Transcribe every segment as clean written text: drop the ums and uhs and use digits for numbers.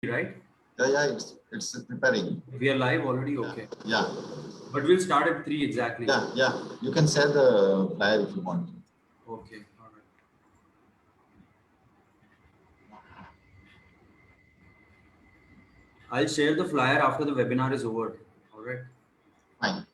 Right? Yeah, it's preparing. We are live already, okay. Yeah. But we'll start at 3 exactly. Yeah. You can share the flyer if you want. Okay, all right. I'll share the flyer after the webinar is over. All right. Fine.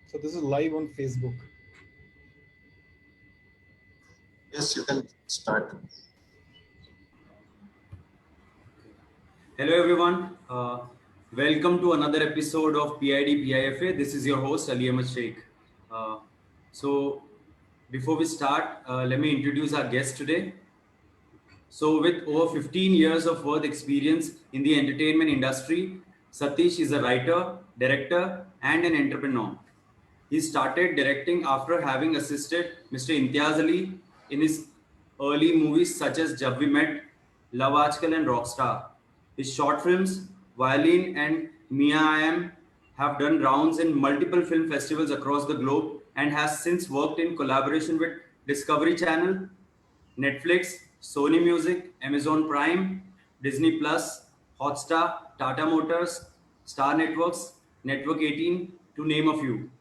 So this is live on Facebook. Yes, you can start. Hello, everyone. Welcome to another episode of PID PIFA. This is your host, Ali Ahmed Sheikh. So, before we start, let me introduce our guest today. So, with over 15 years of work experience in the entertainment industry, Satish is a writer, director, and an entrepreneur. He started directing after having assisted Mr. Imtiaz Ali in his early movies such as Jab We Met, Love Aajkal, and Rockstar. His short films, Violin and Mia I Am, have done rounds in multiple film festivals across the globe and has since worked in collaboration with Discovery Channel, Netflix, Sony Music, Amazon Prime, Disney Plus, Hotstar, Tata Motors, Star Networks, Network 18, to name a few.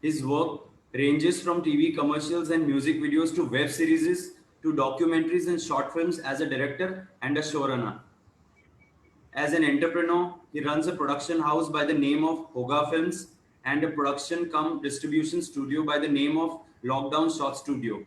His work ranges from TV commercials and music videos to web series to documentaries and short films as a director and a showrunner. As an entrepreneur, he runs a production house by the name of Hoga Films and a production cum distribution studio by the name of Lockdown Shot Studio.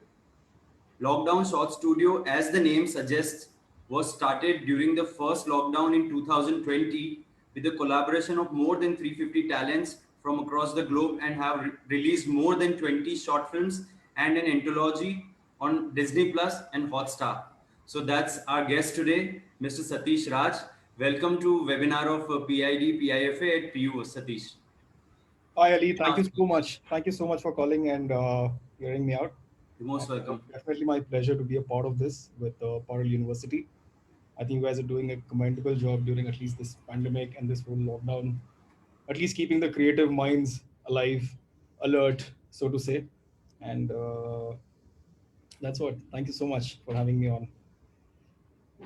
Lockdown Short Studio, as the name suggests, was started during the first lockdown in 2020 with the collaboration of more than 350 talents from across the globe and have released more than 20 short films and an anthology on Disney Plus and Hotstar. So that's our guest today, Mr. Satish Raj. Welcome to webinar of PID PIFA at PU, Satish. Hi Ali, thank you so much. Thank you so much for calling and hearing me out. You're most welcome. Definitely my pleasure to be a part of this with Parallel University. I think you guys are doing a commendable job during at least this pandemic and this whole lockdown, at least keeping the creative minds alive, alert, so to say. And that's what. Thank you so much for having me on.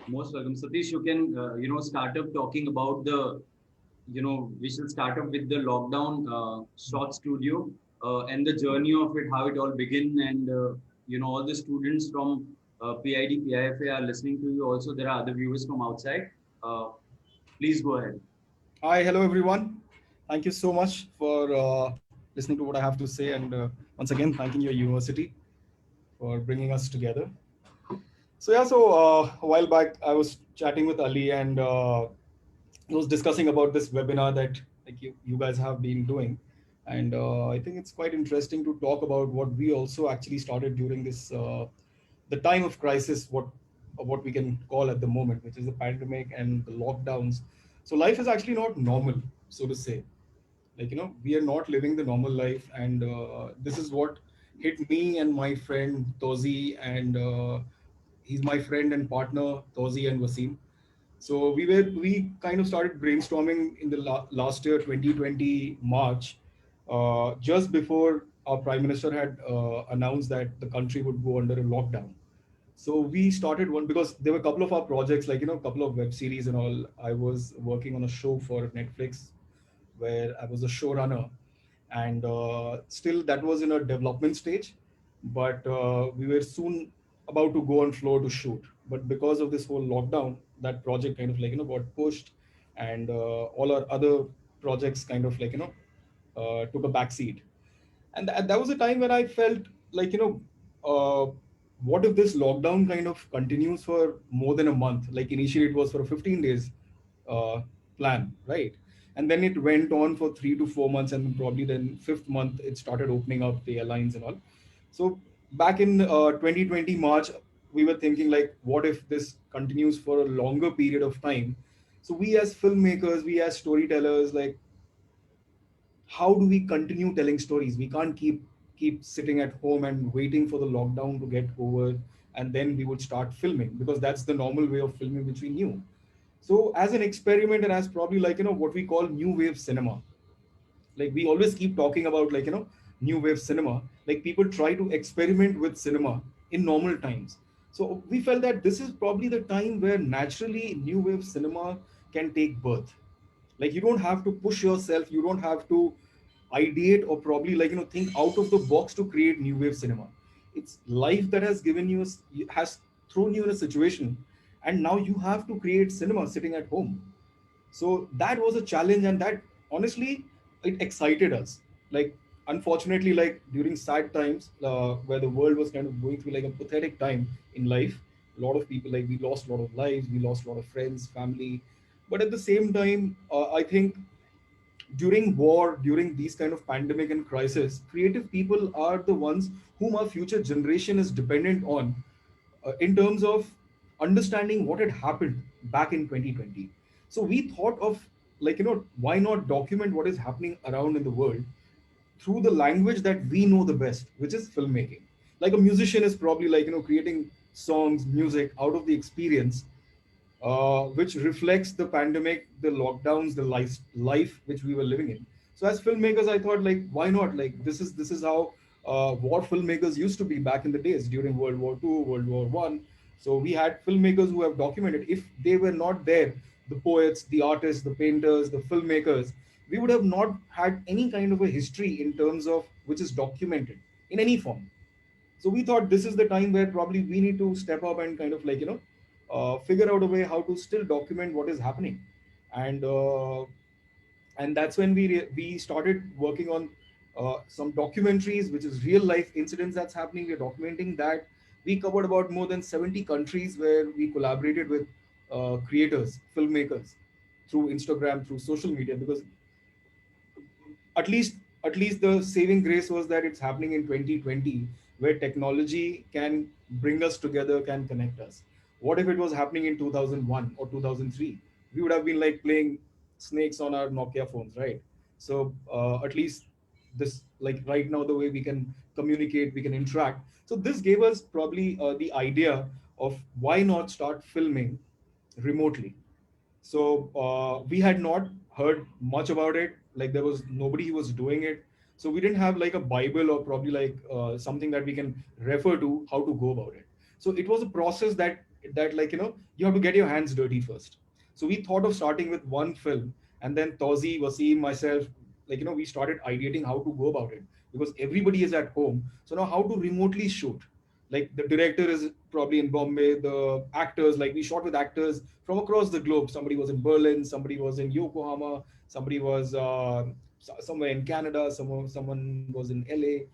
Most welcome. Satish, you can, start up talking about we shall start up with the lockdown short studio and the journey of it, how it all began. And, all the students from PID, PIFA are listening to you. Also, there are other viewers from outside. Please go ahead. Hi, hello everyone. Thank you so much for listening to what I have to say, and once again, thanking your university for bringing us together. So a while back, I was chatting with Ali, and I was discussing about this webinar that like you guys have been doing, and I think it's quite interesting to talk about what we also actually started during this the time of crisis, what we can call at the moment, which is the pandemic and the lockdowns. So life is actually not normal, so to say. Like, we are not living the normal life, and this is what hit me and my friend Tozi, and he's my friend and partner, Tozi and Wasim. So we kind of started brainstorming in the last year, 2020 March, just before our prime minister had announced that the country would go under a lockdown. So we started one because there were a couple of our projects, like, a couple of web series and all. I was working on a show for Netflix where I was a showrunner, and still that was in a development stage, but we were soon about to go on floor to shoot. But because of this whole lockdown, that project kind of got pushed, and all our other projects kind of took a back seat. And that was a time when I felt like, what if this lockdown kind of continues for more than a month? Like initially it was for a 15 days uh, plan, right? And then it went on for 3 to 4 months, and probably then fifth month it started opening up the airlines and all. So back in 2020 March, we were thinking like, what if this continues for a longer period of time? So we as filmmakers, we as storytellers, like, how do we continue telling stories? We can't keep sitting at home and waiting for the lockdown to get over, and then we would start filming, because that's the normal way of filming which we knew. So as an experiment, and as probably what we call new wave cinema, like we always keep talking about new wave cinema, like people try to experiment with cinema in normal times. So we felt that this is probably the time where naturally new wave cinema can take birth. Like you don't have to push yourself, you don't have to ideate or probably think out of the box to create new wave cinema. It's life that has given you has thrown you in a situation, and now you have to create cinema sitting at home. So that was a challenge, and that honestly, it excited us. Like unfortunately, like during sad times, where the world was kind of going through like a pathetic time in life, a lot of people, like we lost a lot of lives, we lost a lot of friends, family. But at the same time, I think during war, during these kind of pandemic and crisis, creative people are the ones whom our future generation is dependent on, in terms of understanding what had happened back in 2020. So we thought of, why not document what is happening around in the world through the language that we know the best, which is filmmaking. Like a musician is probably creating songs, music out of the experience, which reflects the pandemic, the lockdowns, the life which we were living in. So as filmmakers, I thought like, why not? Like this is how war filmmakers used to be back in the days during World War II, World War One. So we had filmmakers who have documented. If they were not there, the poets, the artists, the painters, the filmmakers, we would have not had any kind of a history in terms of which is documented in any form. So we thought this is the time where probably we need to step up and figure out a way how to still document what is happening. And uh, and that's when we started working on some documentaries, which is real life incidents that's happening. We're documenting that. We covered about more than 70 countries where we collaborated with creators, filmmakers, through Instagram, through social media, because at least at least the saving grace was that it's happening in 2020, where technology can bring us together, can connect us. What if it was happening in 2001 or 2003? We would have been like playing snakes on our Nokia phones, right? So at least this, like right now, the way we can communicate, we can interact. So this gave us probably the idea of why not start filming remotely. So we had not heard much about it. Like there was nobody who was doing it. So we didn't have like a Bible or probably something that we can refer to how to go about it. So it was a process that you have to get your hands dirty first. So we thought of starting with one film, and then Tozi, Wasim, myself, we started ideating how to go about it, because everybody is at home. So now how to remotely shoot? Like the director is probably in Bombay, the actors, like we shot with actors from across the globe. Somebody was in Berlin, somebody was in Yokohama, somebody was somewhere in Canada, someone was in LA.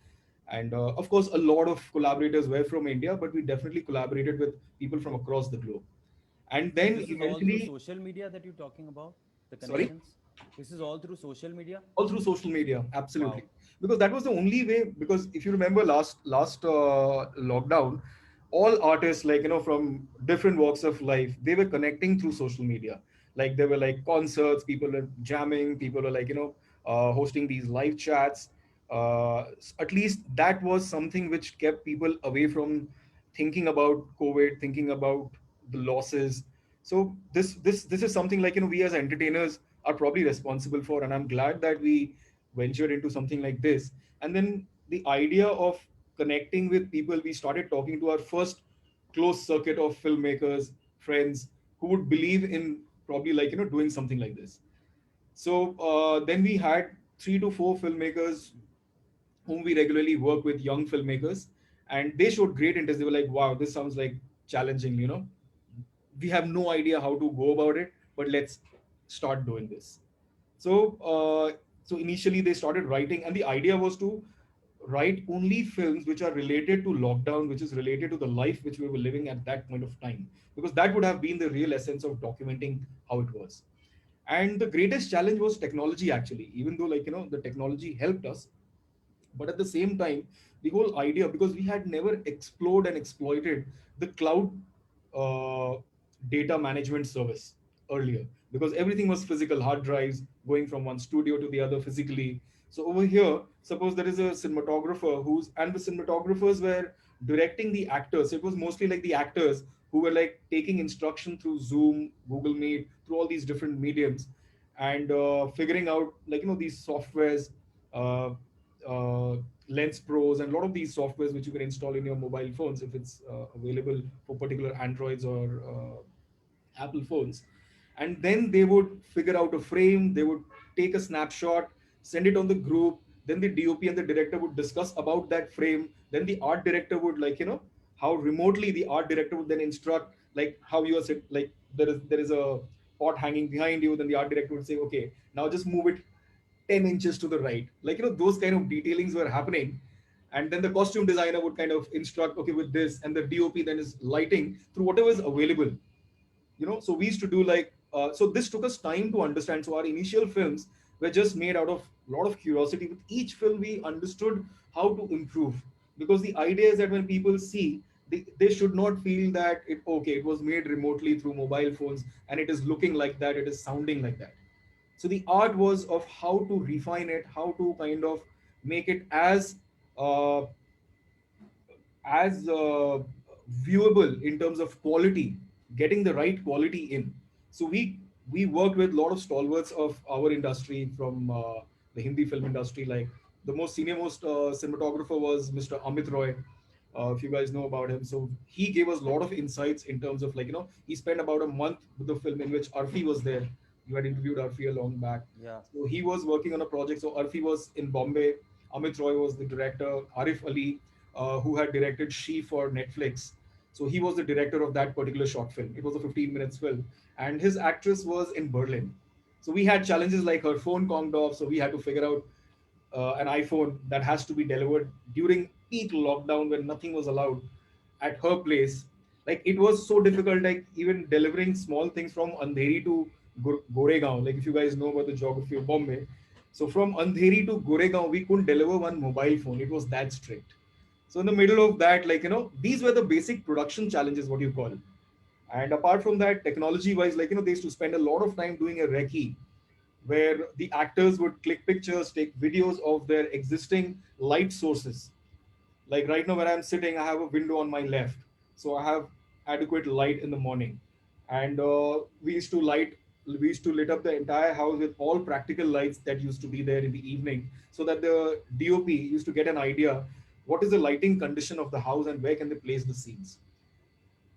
And of course, a lot of collaborators were from India, but we definitely collaborated with people from across the globe. And So then this is all through eventually, social media that you're talking about, the sorry? connections. This is all through social media. All through social media, absolutely. Wow. Because that was the only way. Because if you remember last lockdown, all artists, from different walks of life, they were connecting through social media. Like there were like concerts, people were jamming, people were hosting these live chats. At least that was something which kept people away from thinking about COVID, thinking about the losses. So this is something we as entertainers are probably responsible for, and I'm glad that we ventured into something like this. And then the idea of connecting with people, we started talking to our first close circuit of filmmakers, friends, who would believe in probably doing something like this. So then we had 3 to 4 filmmakers whom we regularly work with, young filmmakers, and they showed great interest. They were like, wow, this sounds like challenging, we have no idea how to go about it, but start doing this. So, so initially they started writing, and the idea was to write only films which are related to lockdown, which is related to the life which we were living at that point of time, because that would have been the real essence of documenting how it was. And the greatest challenge was technology, actually, even though, like, the technology helped us, but at the same time, the whole idea, because we had never explored and exploited the cloud uh, data management service earlier, because everything was physical hard drives going from one studio to the other physically. So over here, suppose there is a cinematographer who's, and the cinematographers were directing the actors. It was mostly like the actors who were like taking instruction through Zoom, Google Meet, through all these different mediums, and figuring out, like, these softwares, uh, uh, Lens Pros, and a lot of these softwares which you can install in your mobile phones if it's available for particular Androids or Apple phones. And then they would figure out a frame, they would take a snapshot, send it on the group. Then the DOP and the director would discuss about that frame. Then the art director would, like, how remotely the art director would then instruct, like how you are like there is a pot hanging behind you. Then the art director would say, okay, now just move it 10 inches to the right. Like, those kind of detailings were happening. And then the costume designer would kind of instruct, okay, with this, and the DOP then is lighting through whatever is available. So we used to do like, so this took us time to understand. So our initial films were just made out of a lot of curiosity. With each film we understood how to improve, because the idea is that when people see, they should not feel that it was made remotely through mobile phones and it is looking like that, it is sounding like that. So the art was of how to refine it, how to kind of make it uh, as viewable in terms of quality, getting the right quality in. So we worked with a lot of stalwarts of our industry from the Hindi film industry. Like, the most senior most cinematographer was Mr. Amit Roy. If you guys know about him, so he gave us a lot of insights in terms of, like, he spent about a month with the film, in which Arfi was there. You had interviewed Arfi a long back. Yeah. So he was working on a project. So Arfi was in Bombay. Amit Roy was the director. Arif Ali, who had directed She for Netflix. So he was the director of that particular short film. It was a 15 minutes film. And his actress was in Berlin. So we had challenges like her phone conked off. So we had to figure out an iPhone that has to be delivered during peak lockdown when nothing was allowed at her place. Like, it was so difficult, like even delivering small things from Andheri to Goregaon. Like, if you guys know about the geography of Bombay. So from Andheri to Goregaon, we couldn't deliver one mobile phone. It was that strict. So in the middle of that, like, these were the basic production challenges, what you call. And apart from that, technology wise, like, they used to spend a lot of time doing a recce, where the actors would click pictures, take videos of their existing light sources. Like right now, where I'm sitting, I have a window on my left, so I have adequate light in the morning. And we used to lit up the entire house with all practical lights that used to be there in the evening, so that the DOP used to get an idea what is the lighting condition of the house and where can they place the scenes.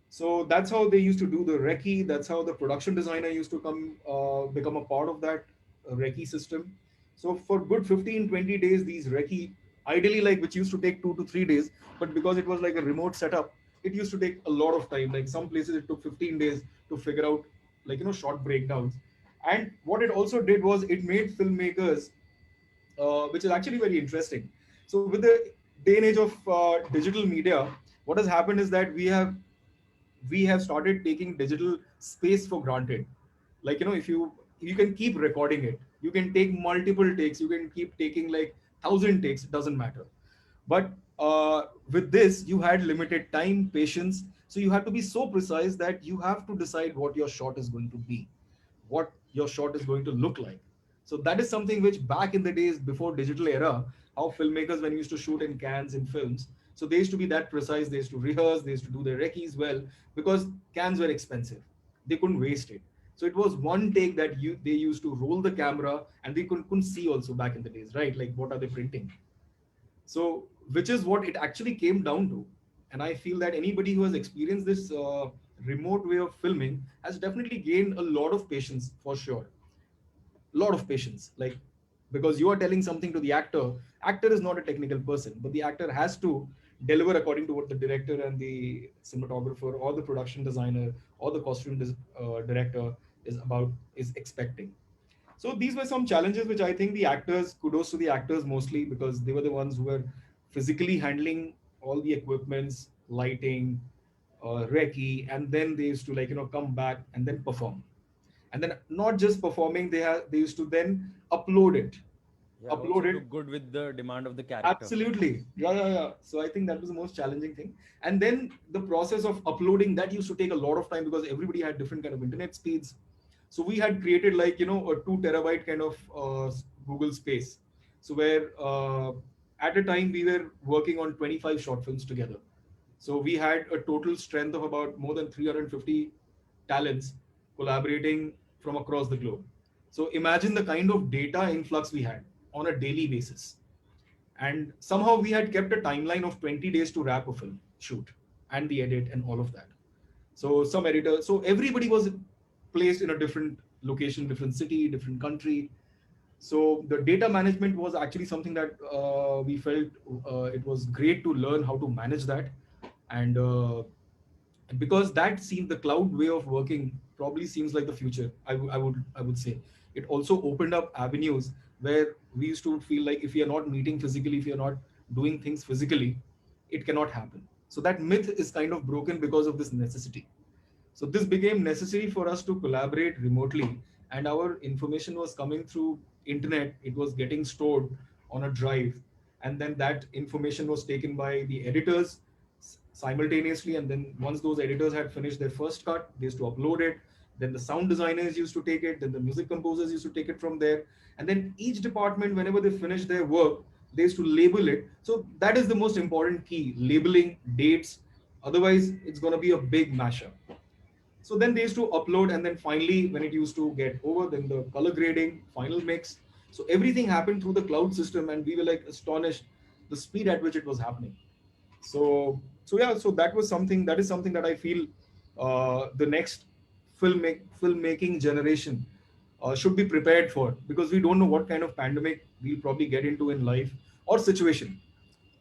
So that's how they used to do the recce. That's how the production designer used to become a part of that recce system. So for good 15-20 days, these recce, ideally, like, which used to take 2 to 3 days, but because it was like a remote setup, it used to take a lot of time. Like, some places it took 15 days to figure out, like, short breakdowns. And what it also did was it made filmmakers, which is actually very interesting. So with the day and age of digital media, what has happened is that we have started taking digital space for granted. Like, if you can keep recording it, you can take multiple takes, you can keep taking like 1,000 takes, it doesn't matter. But with this, you had limited time, patience, so you have to be so precise that you have to decide what your shot is going to be, what your shot is going to look like. So that is something which, back in the days before digital era, how filmmakers, when used to shoot in cans in films, so they used to be that precise, they used to rehearse, they used to do their recce's well, because cans were expensive, they couldn't waste it. So it was one take that they used to roll the camera, and they couldn't see also back in the days, right? Like, what are they printing? So, which is what it actually came down to. And I feel that anybody who has experienced this remote way of filming has definitely gained a lot of patience, for sure. A lot of patience. Like, because you are telling something to the actor is not a technical person, but the actor has to deliver according to what the director and the cinematographer or the production designer or the costume director, is expecting. So these were some challenges which I think the actors, kudos to the actors mostly, because they were the ones who were physically handling all the equipments, lighting, recce, and then they used to come back and then perform. And then not just performing, they used to then upload it. Yeah, also Upload it. look good with the demand of the character. Absolutely. Yeah. So I think that was the most challenging thing. And then the process of uploading that used to take a lot of time because everybody had different kind of internet speeds. So we had created a 2 terabyte kind of Google space. So where at a time we were working on 25 short films together. So we had a total strength of about more than 350 talents collaborating from across the globe. So imagine the kind of data influx we had on a daily basis. And somehow we had kept a timeline of 20 days to wrap a film shoot and the edit and all of that. So some editor, so everybody was placed in a different location, different city, different country. So the data management was actually something that we felt it was great to learn how to manage that. And because that seemed, the cloud way of working probably seems like the future. I would say it also opened up avenues where we used to feel like if we are not meeting physically, if we are not doing things physically, it cannot happen. So that myth is kind of broken because of this necessity. So this became necessary for us to collaborate remotely, and our information was coming through internet. It was getting stored on a drive, and then that information was taken by the editors simultaneously. And then once those editors had finished their first cut, they used to upload it. Then the sound designers used to take it. Then the music composers used to take it from there. And then each department, whenever they finished their work, they used to label it. So that is the most important key: labeling dates. Otherwise, it's going to be a big mashup. So then they used to upload, and then finally, when it used to get over, then the color grading, final mix. So everything happened through the cloud system, and we were like astonished the speed at which it was happening. So yeah, so that is something that I feel the next filmmaking generation should be prepared for, because we don't know what kind of pandemic we'll probably get into in life or situation.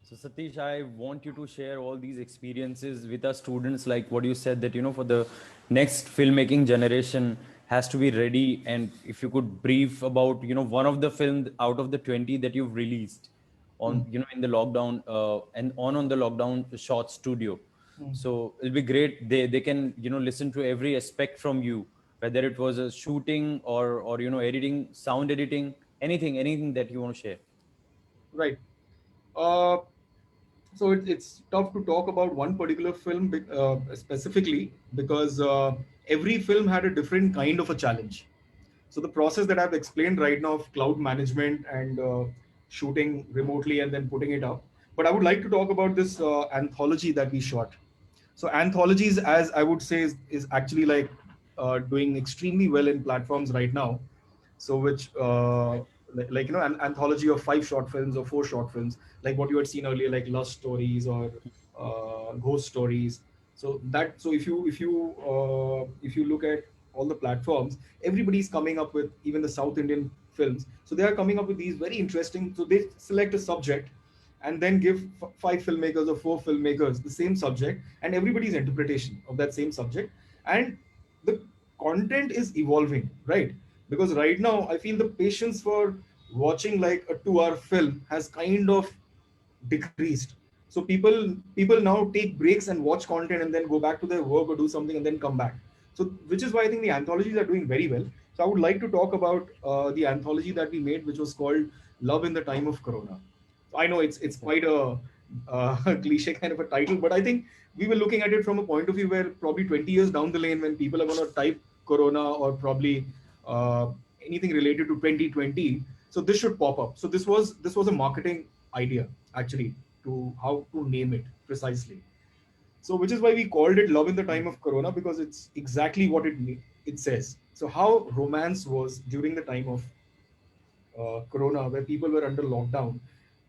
So Satish, I want you to share all these experiences with our students, like what you said that, for the next filmmaking generation has to be ready. And if you could brief about, one of the films out of the 20 that you've released on, in the lockdown and on the lockdown short studio. So it'll be great. They can, listen to every aspect from you, whether it was a shooting or, editing, sound editing, anything that you want to share. Right. Uh, so it's tough to talk about one particular film specifically, because every film had a different kind of a challenge. So the process that I've explained right now of cloud management and shooting remotely and then putting it up. But I would like to talk about this anthology that we shot. So anthologies, as I would say, is actually doing extremely well in platforms right now. So which an anthology of 5 short films or 4 short films, like what you had seen earlier, like Lust Stories or Ghost Stories. So if you look at all the platforms, everybody's coming up with, even the South Indian films. So they are coming up with these very interesting. So they select a subject and then give 5 filmmakers or 4 filmmakers the same subject and everybody's interpretation of that same subject. And the content is evolving, right? Because right now I feel the patience for watching like a 2 hour film has kind of decreased. So people now take breaks and watch content and then go back to their work or do something and then come back. So which is why I think the anthologies are doing very well. So I would like to talk about the anthology that we made, which was called Love in the Time of Corona. I know it's quite a cliche kind of a title, but I think we were looking at it from a point of view where probably 20 years down the lane, when people are going to type Corona or probably anything related to 2020, so this should pop up. So this was a marketing idea actually, to how to name it precisely. So which is why we called it Love in the Time of Corona, because it's exactly what it says. So how romance was during the time of Corona, where people were under lockdown,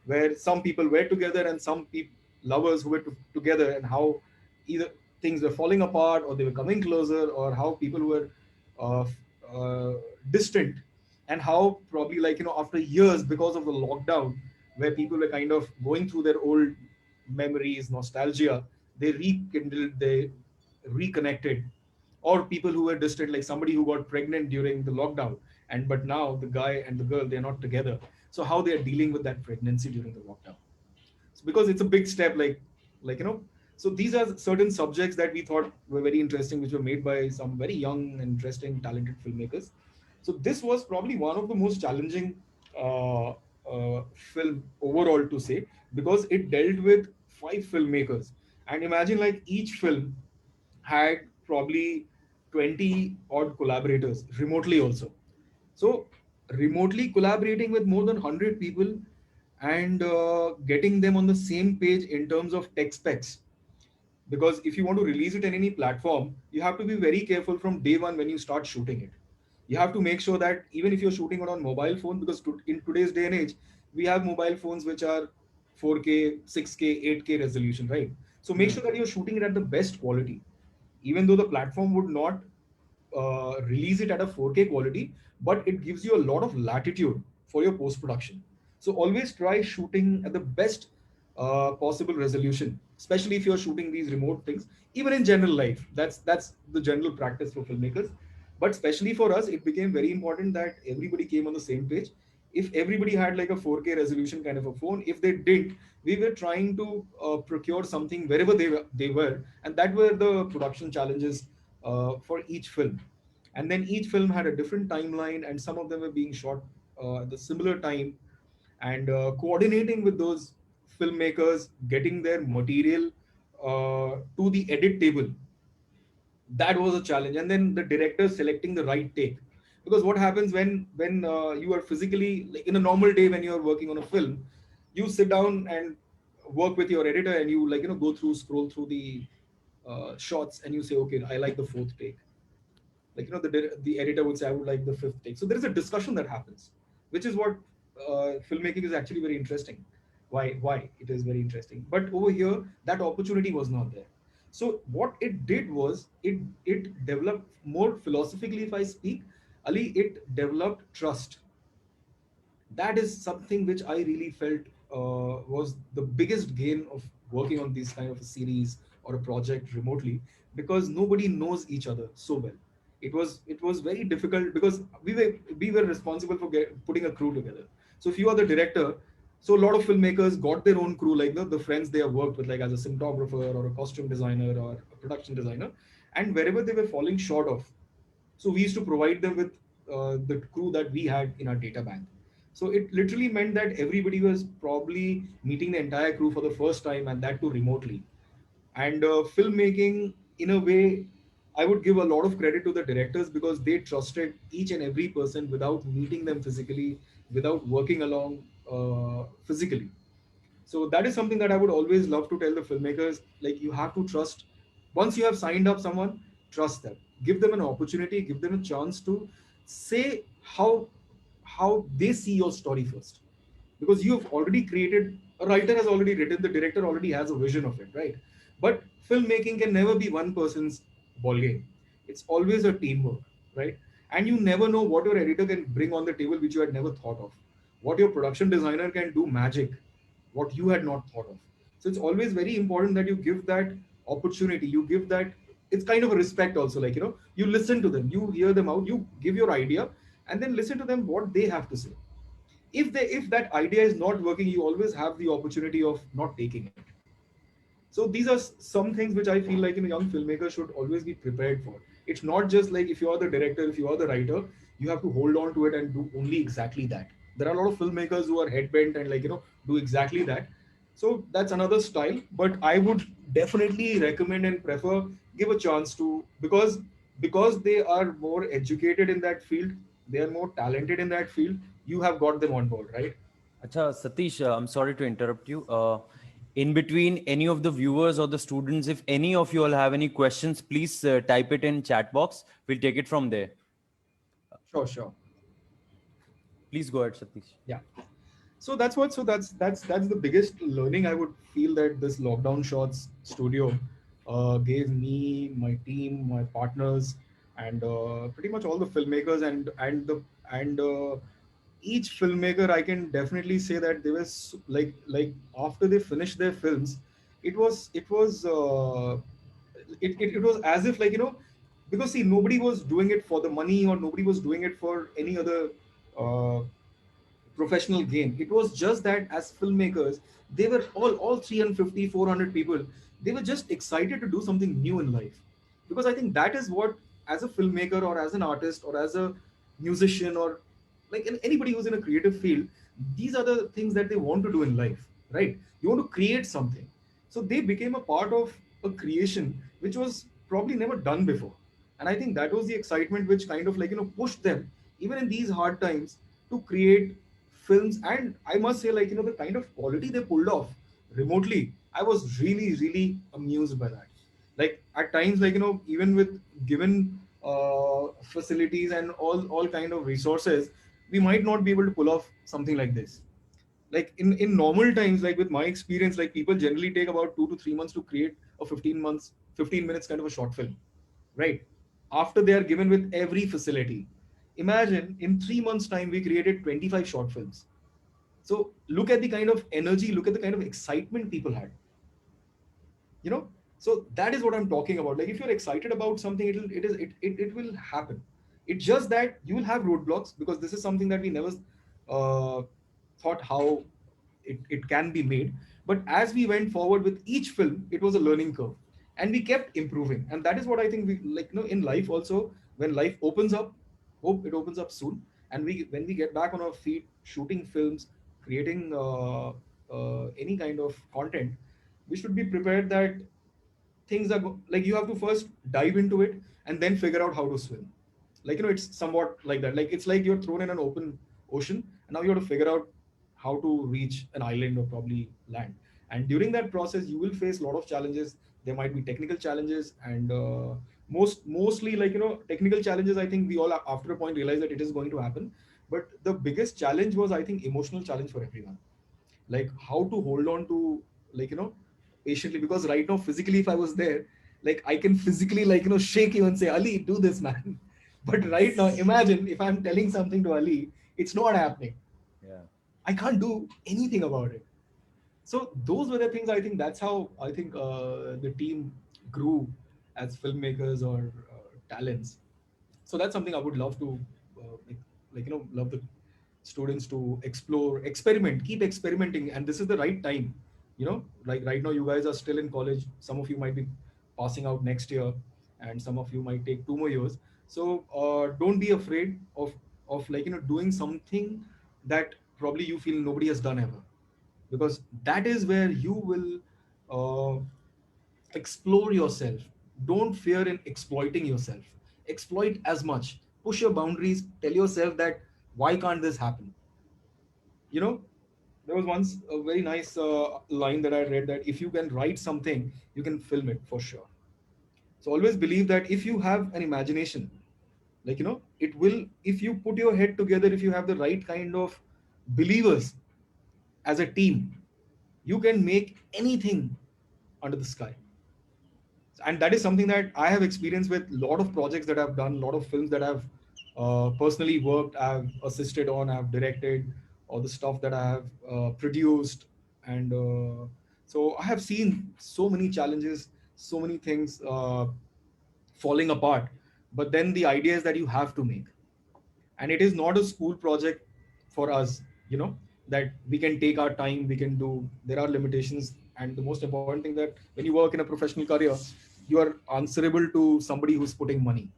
where some people were together and some lovers who were together, and how either things were falling apart or they were coming closer, or how people were uh, uh, distant, and how probably after years, because of the lockdown, where people were kind of going through their old memories, nostalgia, they rekindled, they reconnected, or people who were distant, like somebody who got pregnant during the lockdown, and but now the guy and the girl, they're not together. So how they are dealing with that pregnancy during the lockdown. So because it's a big step, so these are certain subjects that we thought were very interesting, which were made by some very young and interesting, talented filmmakers. So this was probably one of the most challenging film overall to say, because it dealt with five filmmakers, and imagine like each film had probably 20 odd collaborators remotely also. So remotely collaborating with more than 100 people, and getting them on the same page in terms of tech specs. Because if you want to release it in any platform, you have to be very careful from day one when you start shooting it. You have to make sure that even if you're shooting it on mobile phone, because in today's day and age, we have mobile phones which are 4K, 6K, 8K resolution, right? So make sure that you're shooting it at the best quality, even though the platform would not release it at a 4K quality, but it gives you a lot of latitude for your post production. So always try shooting at the best possible resolution, especially if you're shooting these remote things. Even in general life, that's the general practice for filmmakers. But especially for us, it became very important that everybody came on the same page. If everybody had like a 4K resolution kind of a phone, if they didn't, we were trying to procure something wherever they were, and that were the production challenges for each film. And then each film had a different timeline, and some of them were being shot at the similar time, and coordinating with those filmmakers, getting their material to the edit table, that was a challenge. And then the director selecting the right take, because what happens when you are physically, like in a normal day when you are working on a film, you sit down and work with your editor, and you go through, scroll through the shots, and you say, okay, I like the fourth take. Like the editor would say, I would like the fifth take. So there is a discussion that happens, which is what filmmaking is actually very interesting. Why it is very interesting. But over here, that opportunity was not there. So what it did was, it developed more philosophically, if I speak, Ali, it developed trust. That is something which I really felt was the biggest gain of working on this kind of a series or a project remotely, because nobody knows each other so well. It was very difficult, because we were responsible for putting a crew together. So if you are the director, so a lot of filmmakers got their own crew, like the friends they have worked with, like as a cinematographer or a costume designer or a production designer, and wherever they were falling short of, so we used to provide them with the crew that we had in our data bank. So it literally meant that everybody was probably meeting the entire crew for the first time, and that too remotely. And filmmaking, in a way, I would give a lot of credit to the directors, because they trusted each and every person without meeting them physically, without working along physically. So that is something that I would always love to tell the filmmakers. Like, you have to trust. Once you have signed up someone, trust them. Give them an opportunity. Give them a chance to say how they see your story first, because you have already created. A writer has already written. The director already has a vision of it, right? But filmmaking can never be one person's ball game. It's always a teamwork, right? And you never know what your editor can bring on the table, which you had never thought of. What your production designer can do magic, what you had not thought of. So it's always very important that you give that opportunity. You give that, it's kind of a respect also. Like, you listen to them, you hear them out, you give your idea, and then listen to them what they have to say. If that idea is not working, you always have the opportunity of not taking it. So these are some things which I feel like young filmmakers should always be prepared for. It's not just like, if you are the director, if you are the writer, you have to hold on to it and do only exactly that. There are a lot of filmmakers who are headbent and do exactly that. So that's another style. But I would definitely recommend and prefer, give a chance to, because they are more educated in that field, they are more talented in that field. You have got them on board, right? Acha, Satish, I'm sorry to interrupt you. In between, any of the viewers or the students, if any of you all have any questions, please type it in chat box. We'll take it from there. Sure. Please go ahead, Satish. Yeah. So that's the biggest learning I would feel that this lockdown shots studio gave me, my team, my partners, and pretty much all the filmmakers, and each filmmaker, I can definitely say that they were like after they finished their films, it was as if, because see, nobody was doing it for the money, or nobody was doing it for any other uh, professional gain. It was just that as filmmakers, they were all 350, 400 people, they were just excited to do something new in life. Because I think that is what, as a filmmaker or as an artist or as a musician, or like anybody who's in a creative field, these are the things that they want to do in life, right? You want to create something. So they became a part of a creation which was probably never done before. And I think that was the excitement which kind of, like, pushed them even in these hard times to create films. And I must say, like, the kind of quality they pulled off remotely, I was really, really amused by that. Like, at times, like, even with given facilities and all kind of resources, we might not be able to pull off something like this. Like, in normal times, like with my experience, like, people generally take about 2 to 3 months to create a 15 minutes kind of a short film, right? After they are given with every facility. Imagine in 3 months time we created 25 short films. So look at the kind of energy, look at the kind of excitement people had, you know. So that is what I'm talking about. Like, if you're excited about something, it will happen. It's just that you will have roadblocks, because this is something that we never uh, thought how it can be made. But as we went forward with each film, it was a learning curve, and we kept improving. And that is what I think we, like, in life also, when life opens up, hope it opens up soon, and we when we get back on our feet shooting films, creating any kind of content, we should be prepared that things are like, you have to first dive into it and then figure out how to swim. Like, it's somewhat like that. Like, it's like you're thrown in an open ocean, and now you have to figure out how to reach an island or probably land. And during that process, you will face a lot of challenges. There might be technical challenges, and mostly, like, technical challenges, I think we all after a point realize that it is going to happen. But the biggest challenge was, I think, emotional challenge for everyone. Like, how to hold on to, like, patiently. Because right now, physically, if I was there, like, I can physically, like, shake you and say, Ali, do this, man. But right now, imagine if I'm telling something to Ali, it's not happening. Yeah. I can't do anything about it. So those were the things. I think that's how I think the team grew as filmmakers or talents. So that's something I would love to love the students to explore, experiment, keep experimenting. And this is the right time. Like, right now, you guys are still in college. Some of you might be passing out next year, and some of you might take 2 more years. So don't be afraid of like, doing something that probably you feel nobody has done ever, because that is where you will uh, explore yourself. Don't fear in exploiting yourself. Exploit as much, push your boundaries, tell yourself that why can't this happen. you know there was once a very nice line that I read, that if you can write something, you can film it for sure. So always believe that if you have an imagination, like, it will, if you put your head together, if you have the right kind of believers as a team, you can make anything under the sky. And that is something that I have experienced with a lot of projects that I've done, a lot of films that I've personally worked, I've assisted on, I've directed, or the stuff that I have produced. And so I have seen so many challenges, so many things falling apart. But then the idea is that you have to make, and it is not a school project for us, that we can take our time, we can do, there are limitations. And the most important thing, that when you work in a professional career, you are answerable to somebody who's putting money.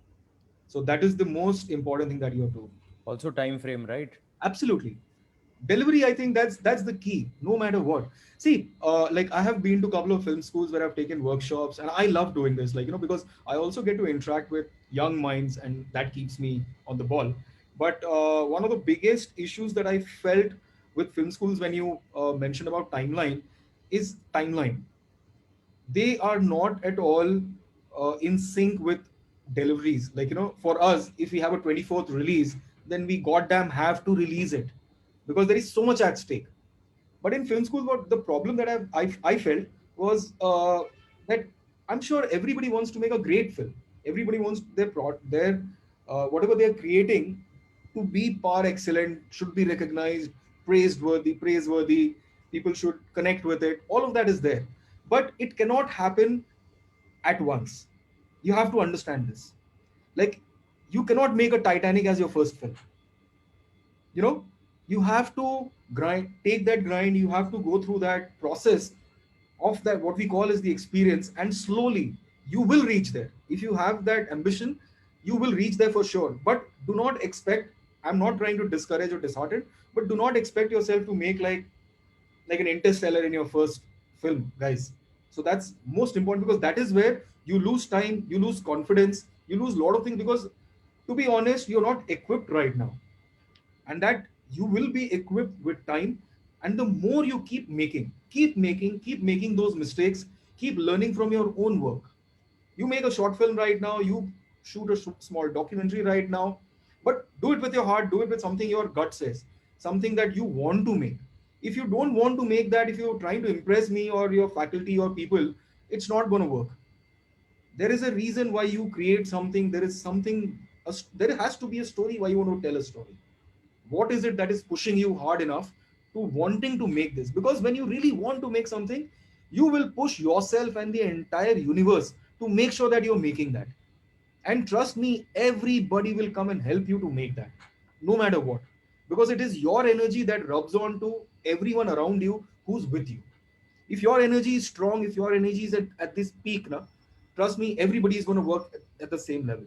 So that is the most important thing that you have to. Also time frame, right? Absolutely. Delivery, I think that's the key, no matter what. See, like, I have been to a couple of film schools where I've taken workshops, and I love doing this, like, because I also get to interact with young minds, and that keeps me on the ball. But one of the biggest issues that I felt with film schools, when you mentioned about timeline, is timeline. They are not at all in sync with deliveries. Like, for us, if we have a 24th release, then we goddamn have to release it, because there is so much at stake. But in film school, what the problem that I felt was that I'm sure everybody wants to make a great film. Everybody wants their whatever they're creating to be par excellent, should be recognized, praiseworthy. People should connect with it. All of that is there, but it cannot happen at once. You have to understand this. Like, you cannot make a Titanic as your first film. You know, you have to take that grind, you have to go through that process of that, what we call as the experience, and slowly you will reach there. If you have that ambition, you will reach there for sure. But do not expect, I'm not trying to discourage or dishearten, but do not expect yourself to make like an Interstellar in your first film, guys. So that's most important, because that is where you lose time, you lose confidence, you lose a lot of things, because to be honest, you're not equipped right now. And that you will be equipped with time. And the more you keep making those mistakes, keep learning from your own work. You make a short film right now, you shoot a small documentary right now, but do it with your heart, do it with something your gut says, something that you want to make. If you don't want to make that, if you're trying to impress me or your faculty or people, it's not going to work. There is a reason why you create something. There is something, there has to be a story why you want to tell a story. What is it that is pushing you hard enough to wanting to make this? Because when you really want to make something, you will push yourself and the entire universe to make sure that you're making that. And trust me, everybody will come and help you to make that, no matter what. Because it is your energy that rubs on to everyone around you who's with you. If your energy is strong, if your energy is at this peak, na, trust me, everybody is going to work at the same level.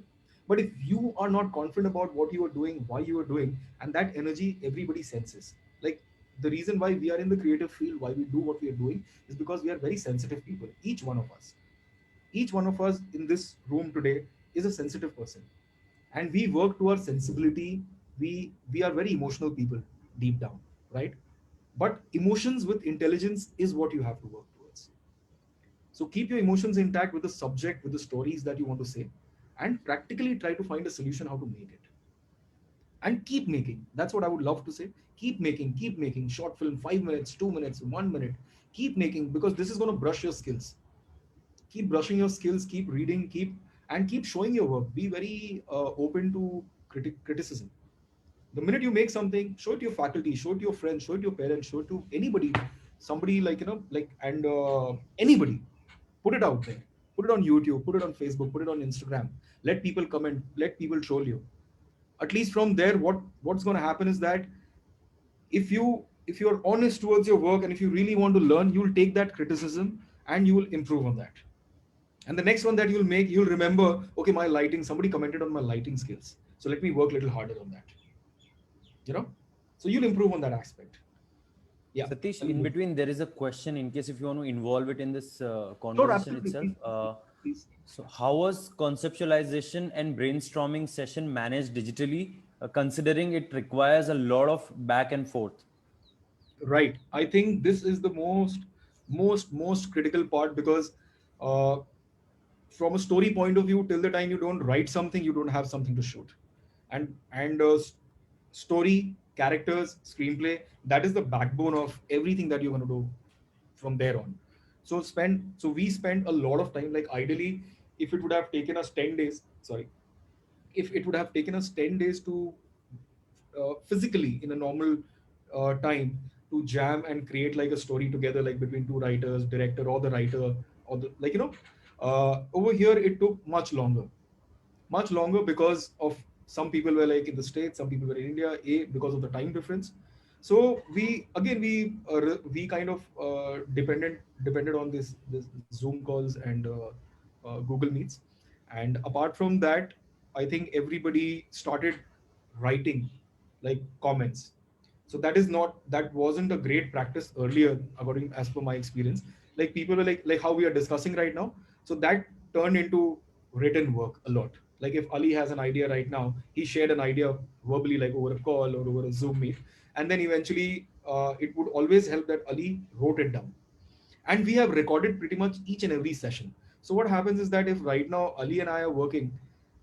But if you are not confident about what you are doing, why you are doing, and that energy everybody senses. Like, the reason why we are in the creative field, why we do what we are doing, is because we are very sensitive people. Each one of us in this room today is a sensitive person, and we work towards sensibility. We are very emotional people deep down, right? But emotions with intelligence is what you have to work towards. So keep your emotions intact with the subject, with the stories that you want to say, and practically try to find a solution how to make it. And keep making. That's what I would love to say. Keep making short film, 5 minutes, 2 minutes, 1 minute. Keep making, because this is going to brush your skills. Keep brushing your skills, keep reading, keep showing your work. Be very open to criticism. The minute you make something, show it to your faculty, show it to your friends, show it to your parents, show it to anybody, somebody, like, and anybody. Put it out there. Put it on YouTube, put it on Facebook, put it on Instagram. Let people comment, let people troll you. At least from there, what's going to happen is that if you're honest towards your work, and if you really want to learn, you'll take that criticism and you will improve on that. And the next one that you'll make, you'll remember, okay, my lighting, somebody commented on my lighting skills, so let me work a little harder on that. So you'll improve on that aspect. Yeah. Satish, in between, there is a question in case if you want to involve it in this conversation itself. Please. So how was conceptualization and brainstorming session managed digitally, considering it requires a lot of back and forth? Right. I think this is the most critical part, because from a story point of view, till the time you don't write something, you don't have something to shoot. And story, characters, screenplay, that is the backbone of everything that you're going to do from there on. So we spent a lot of time. Like, ideally, if it would have taken us 10 days, if it would have taken us 10 days to physically, in a normal time, to jam and create like a story together, like between two writers, director or the writer, or the, over here it took much longer, because of some people were like in the States, some people were in India, because of the time difference. So we kind of depended on this Zoom calls and Google Meets. And apart from that, I think everybody started writing like comments. So that wasn't a great practice earlier, according as per my experience. Like, people were like how we are discussing right now. So that turned into written work a lot. Like, if Ali has an idea right now, he shared an idea verbally, like over a call or over a Zoom meet, and then eventually it would always help that Ali wrote it down. And we have recorded pretty much each and every session. So what happens is that if right now Ali and I are working,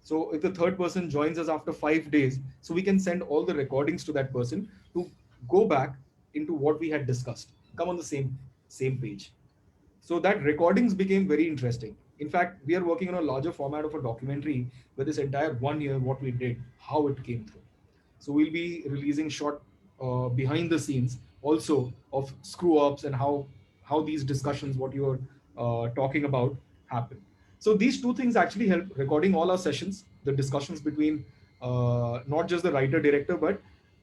so if the third person joins us after 5 days, so we can send all the recordings to that person to go back into what we had discussed, come on the same page. So that recordings became very interesting. In fact, we are working on a larger format of a documentary where this entire 1 year, what we did, how it came through. So we'll be releasing short behind the scenes also of screw ups, and how these discussions, what you're talking about, happen. So these two things actually help recording all our sessions, the discussions between not just the writer director, but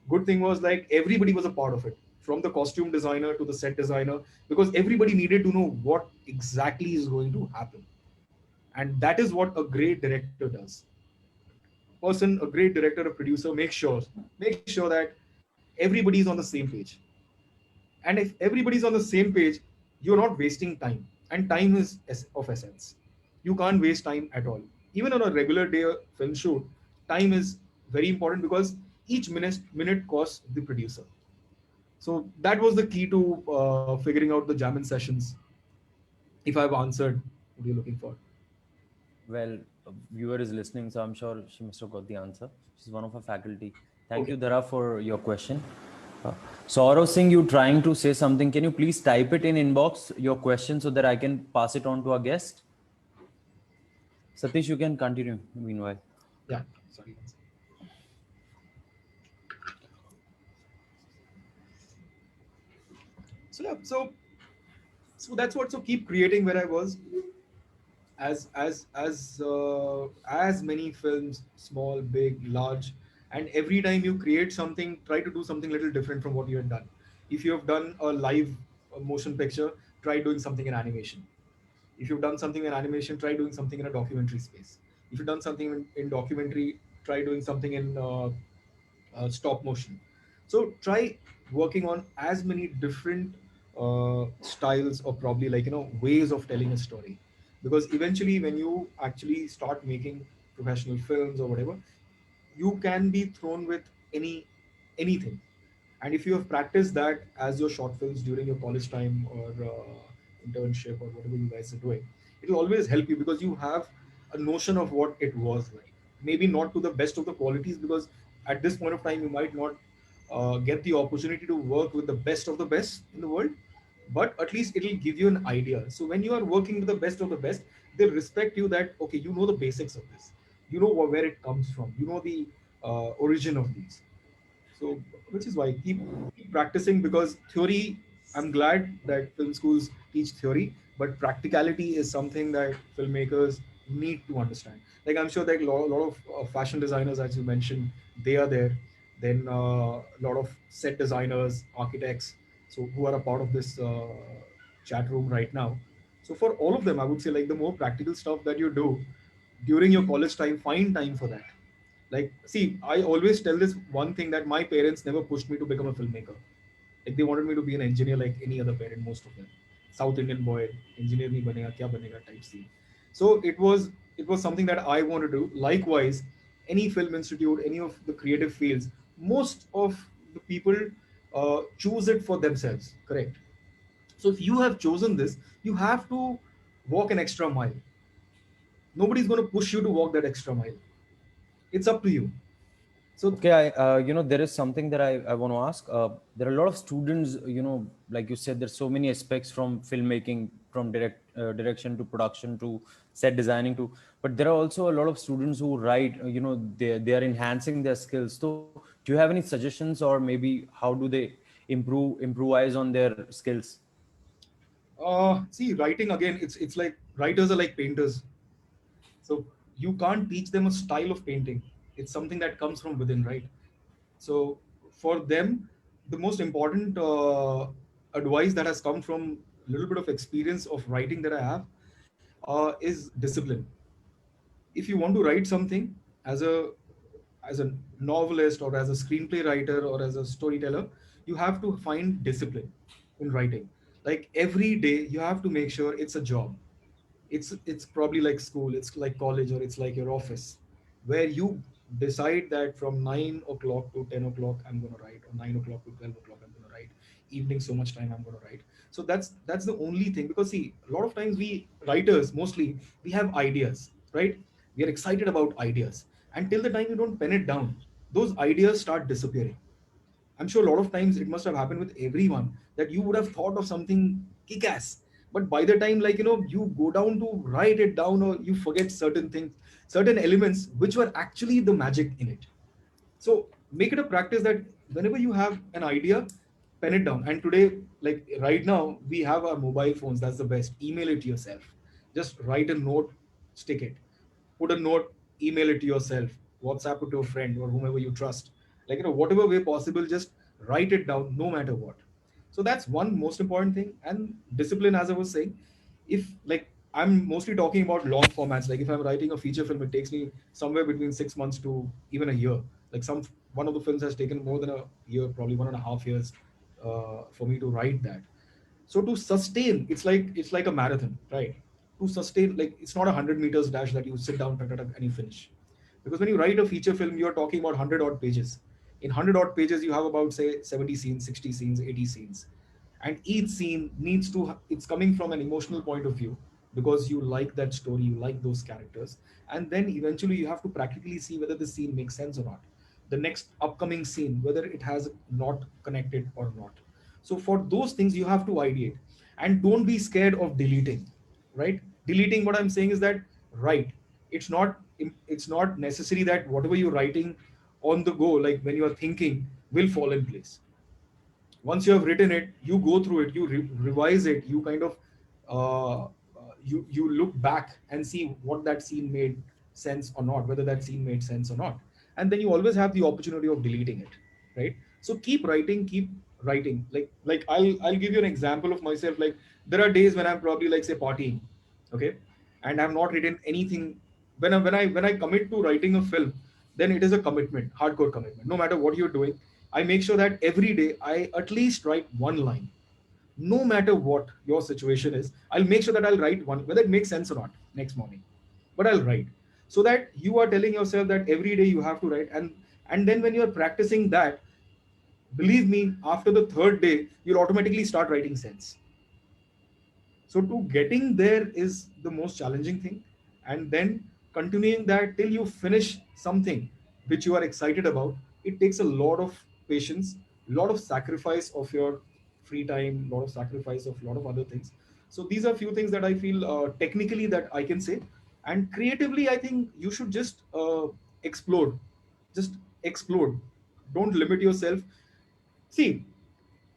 good thing was like everybody was a part of it, from the costume designer to the set designer, because everybody needed to know what exactly is going to happen. And that is what a great director does. A great director, a producer make sure that everybody is on the same page. And if everybody's on the same page, you're not wasting time. And time is of essence. You can't waste time at all. Even on a regular day film shoot, time is very important because each minute costs the producer. So that was the key to figuring out the jamming sessions. If I've answered what you're looking for. Well, a viewer is listening, so I'm sure she must have got the answer. She's one of our faculty. Thank Okay. you, Dhara, for your question. Saurav Singh, you trying to say something? Can you please type it in inbox, your question, so that I can pass it on to our guest? Satish, you can continue meanwhile. Yeah, sorry. So yeah, so that's what. So keep creating where I was. As many films, small, big, large, and every time you create something, try to do something little different from what you had done. If you have done a live motion picture, try doing something in animation. If you've done something in animation, try doing something in a documentary space. If you've done something in documentary, try doing something in stop motion. So try working on as many different styles, or probably like ways of telling a story, because eventually when you actually start making professional films or whatever, you can be thrown with anything. And if you have practiced that as your short films during your college time or internship or whatever you guys are doing, it will always help you because you have a notion of what it was like. Maybe not to the best of the qualities, because at this point of time you might not get the opportunity to work with the best of the best in the world, but at least it will give you an idea. So when you are working with the best of the best, they respect you that okay, you know the basics of this, you know where it comes from, you know the origin of these. So, which is why keep practicing, because theory, I'm glad that film schools teach theory, but practicality is something that filmmakers need to understand. Like I'm sure that a lot of fashion designers, as you mentioned, they are there. Then a lot of set designers, architects, so who are a part of this chat room right now. So for all of them, I would say like the more practical stuff that you do during your college time, find time for that. Like, see, I always tell this one thing, that my parents never pushed me to become a filmmaker. Like they wanted me to be an engineer like any other parent, most of them. South Indian boy, engineer nahi banega, kya banega type scene. So it was something that I want to do. Likewise, any film institute, any of the creative fields, most of the people choose it for themselves. Correct. So if you have chosen this, you have to walk an extra mile. Nobody's going to push you to walk that extra mile. It's up to you. So Okay, there is something that I want to ask. There are a lot of students, like you said, there's so many aspects from filmmaking, from direction to production to set designing to, but there are also a lot of students who write, they are enhancing their skills. So do you have any suggestions, or maybe how do they improvise on their skills? see, writing again, it's like writers are like painters. So you can't teach them a style of painting. It's something that comes from within, right? So for them, the most important advice that has come from a little bit of experience of writing that I have is discipline. If you want to write something as a novelist or as a screenplay writer or as a storyteller, you have to find discipline in writing. Like every day you have to make sure it's a job. It's probably like school, it's like college, or it's like your office, where you decide that from 9 o'clock to 10 o'clock I'm going to write, or 9 o'clock to 12 o'clock I'm going to write, evening so much time I'm going to write. So that's the only thing, because see, a lot of times we writers, mostly we have ideas, right? We are excited about ideas, until the time you don't pen it down, those ideas start disappearing. I'm sure a lot of times it must have happened with everyone, that you would have thought of something kick ass. But by the time, like, you go down to write it down, or you forget certain things, certain elements, which were actually the magic in it. So make it a practice that whenever you have an idea, pen it down. And today, like right now, we have our mobile phones. That's the best. Email it to yourself. Just write a note, stick it. Put a note email it to yourself, WhatsApp it to a friend or whomever you trust. Like, whatever way possible, just write it down no matter what. So that's one most important thing. And discipline, as I was saying, if like I'm mostly talking about long formats, like if I'm writing a feature film, it takes me somewhere between 6 months to even a year. Like one of the films has taken more than a year, probably 1.5 years, for me to write that. So to sustain, it's like a marathon, right? To sustain, like it's not 100 meters dash that you sit down and you finish. Because when you write a feature film, you're talking about 100 odd pages. In 100 odd pages, you have about say 70 scenes, 60 scenes, 80 scenes, and each scene needs to it's coming from an emotional point of view, because you like that story, you like those characters, and then eventually you have to practically see whether the scene makes sense or not, the next upcoming scene whether it has not connected or not. So for those things you have to ideate, and don't be scared of deleting, right? Deleting, what I'm saying is that, right, it's not necessary that whatever you're writing on the go, like when you are thinking, will fall in place. Once you have written it, you go through it, you revise it, you kind of you look back and see what that scene made sense or not, whether that scene made sense or not, and then you always have the opportunity of deleting it, right? So keep writing. Like I'll give you an example of myself. Like there are days when I'm probably like say partying, okay, and I've not written anything. When I commit to writing a film, then it is a commitment, hardcore commitment. No matter what you're doing, I make sure that every day I at least write one line. No matter what your situation is, I'll make sure that I'll write one, whether it makes sense or not, next morning. But I'll write. So that you are telling yourself that every day you have to write. And then when you're practicing that, believe me, after the third day, you'll automatically start writing sense. So to getting there is the most challenging thing, and then continuing that till you finish something which you are excited about, it takes a lot of patience, a lot of sacrifice of your free time, a lot of sacrifice of a lot of other things. So these are few things that I feel technically that I can say, and creatively I think you should just explode, just explode. Don't limit yourself. See,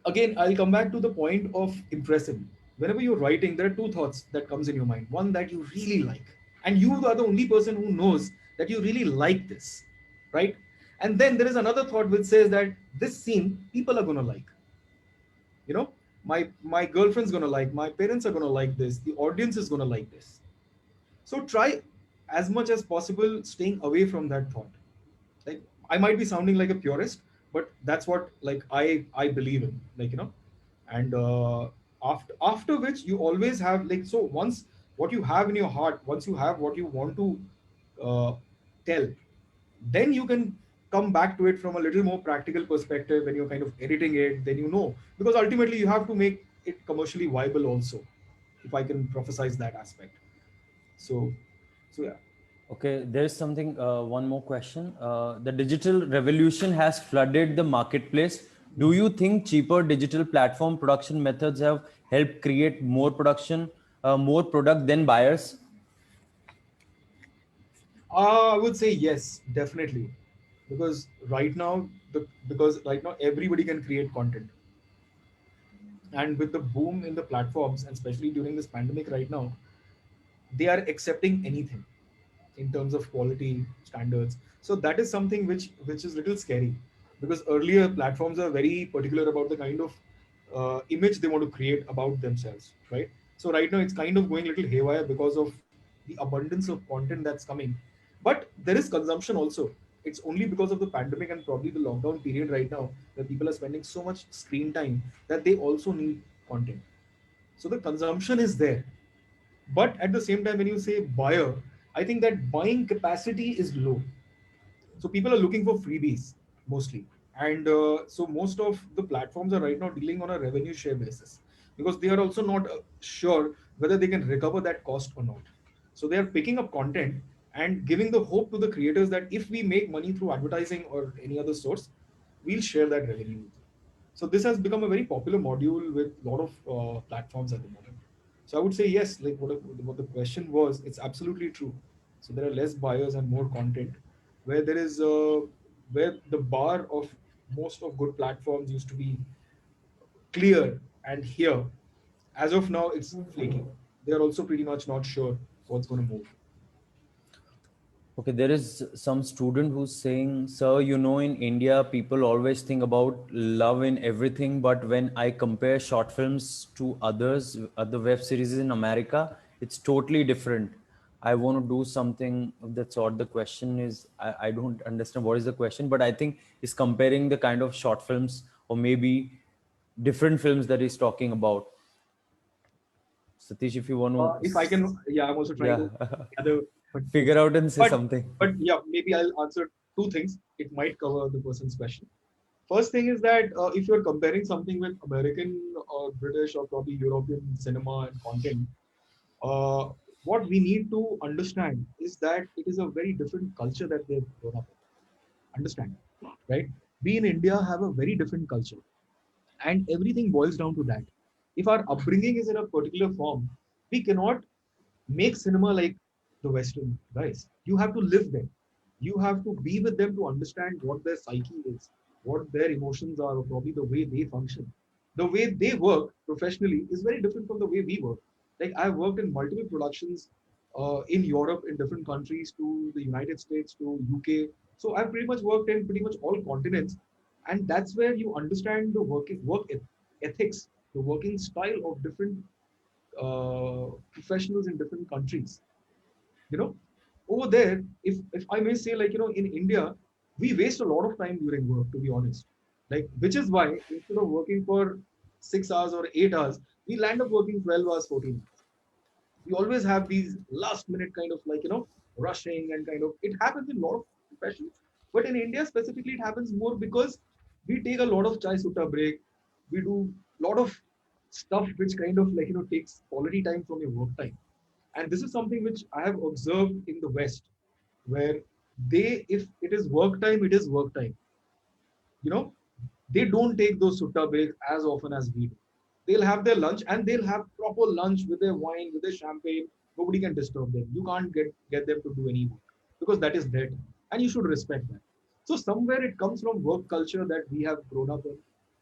again I'll come back to the point of impressive. Whenever you're writing, there are two thoughts that comes in your mind. One, that you really like, and you are the only person who knows that you really like this, right? And then there is another thought which says that this scene people are going to like, you know my girlfriend's going to like, my parents are going to like this, the audience is going to like this. So try as much as possible staying away from that thought. Like, I might be sounding like a purist, but that's what like I believe in, like, and after which you always have, like, so once what you have in your heart, once you have what you want to uh, tell, then you can come back to it from a little more practical perspective. When you're kind of editing it, then because ultimately you have to make it commercially viable also, if I can prophesize that aspect. So yeah. Okay, there's something, one more question. The digital revolution has flooded the marketplace. Do you think cheaper digital platform production methods have helped create more production, more product than buyers? I would say yes, definitely, because right now everybody can create content, and with the boom in the platforms, and especially during this pandemic right now, they are accepting anything in terms of quality standards. So that is something which is little scary, because earlier platforms are very particular about the kind of image they want to create about themselves, right? So right now it's kind of going a little haywire because of the abundance of content that's coming. But there is consumption also. It's only because of the pandemic and probably the lockdown period right now that people are spending so much screen time that they also need content. So the consumption is there. But at the same time, when you say buyer, I think that buying capacity is low. So people are looking for freebies mostly. And so most of the platforms are right now dealing on a revenue share basis, because they are also not sure whether they can recover that cost or not. So they are picking up content and giving the hope to the creators that if we make money through advertising or any other source, we'll share that revenue with you. So this has become a very popular module with a lot of platforms at the moment. So I would say yes, like what the question was, it's absolutely true. So there are less buyers and more content, where there is where the bar of most of good platforms used to be clear, and here, as of now, it's flaky. They are also pretty much not sure what's going to move. Okay, there is some student who's saying, sir, you know, in India, people always think about love in everything, but when I compare short films to other web series in America, it's totally different. I want to do something of that sort. The question is, I don't understand what is the question, but I think he's comparing the kind of short films or maybe different films that he's talking about. Satish, if you want If I can, yeah, I'm also trying yeah, to gather, figure out and say but something. but yeah, maybe I'll answer two things. It might cover the person's question. First thing is that if you're comparing something with American or British or probably European cinema and content, uh, what we need to understand is that it is a very different culture that they've grown up in. Understand, right? We in India have a very different culture, and everything boils down to that. If our upbringing is in a particular form, we cannot make cinema like the Western guys. You have to live there. You have to be with them to understand what their psyche is, what their emotions are, or probably the way they function. The way they work professionally is very different from the way we work. Like I've worked in multiple productions in Europe, in different countries, to the United States, to UK. So I've pretty much worked in pretty much all continents, and that's where you understand the ethics, the working style of different professionals in different countries. You know, over there, if I may say, like, in India, we waste a lot of time during work, to be honest. Like, which is why instead of working for 6 hours or 8 hours, we land up working 12 hours, 14 hours. We always have these last minute kind of, like, rushing, and kind of, it happens in a lot of professions. But in India specifically, it happens more because we take a lot of chai sutta break. We do a lot of stuff which kind of, like, takes quality time from your work time. And this is something which I have observed in the West, where they, if it is work time, it is work time. You know, they don't take those sutta breaks as often as we do. They'll have their lunch, and they'll have proper lunch with their wine, with their champagne. Nobody can disturb them. You can't get them to do any work because that is their time, and you should respect that. So somewhere it comes from work culture that we have grown up in.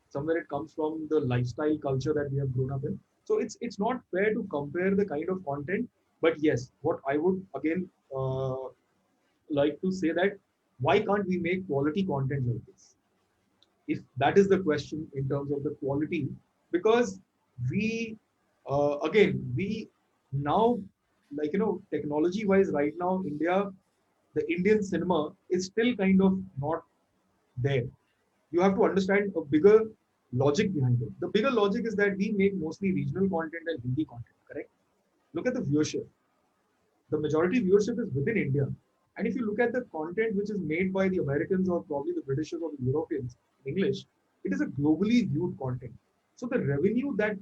Somewhere it comes from the lifestyle culture that we have grown up in. So it's not fair to compare the kind of content. But yes, what I would again like to say that, why can't we make quality content like this? If that is the question in terms of the quality, because we again, we now, like, technology wise, right now, India, the Indian cinema is still kind of not there. You have to understand a bigger logic behind it. The bigger logic is that we make mostly regional content and Hindi content, correct? Look at the viewership. The majority viewership is within India. And if you look at the content which is made by the Americans or probably the Britishers or the Europeans in English, it is a globally viewed content. So the revenue that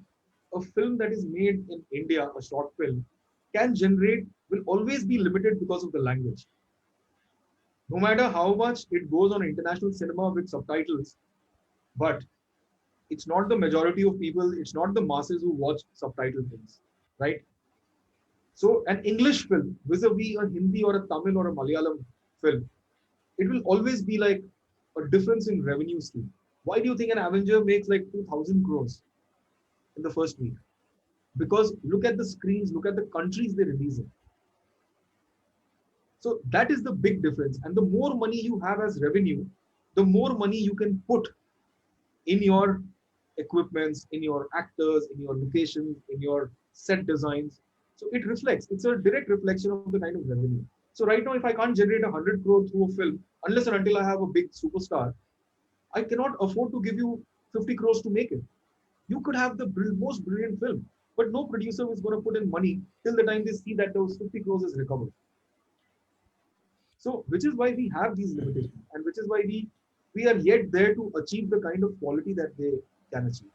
a film that is made in India, a short film, can generate will always be limited because of the language. No matter how much it goes on international cinema with subtitles, but it's not the majority of people, it's not the masses who watch subtitle films, right? So an English film vis-a-vis a Hindi or a Tamil or a Malayalam film, it will always be like a difference in revenue stream. Why do you think an Avenger makes like 2,000 crores in the first week? Because look at the screens, look at the countries they release in. So that is the big difference. And the more money you have as revenue, the more money you can put in your equipments, in your actors, in your locations, in your set designs. So it reflects, it's a direct reflection of the kind of revenue. So right now, if I can't generate 100 crore through a film, unless and until I have a big superstar, I cannot afford to give you 50 crores to make it. You could have the most brilliant film, but no producer is going to put in money till the time they see that those 50 crores is recovered. So, which is why we have these limitations, and which is why we are yet there to achieve the kind of quality that they can achieve.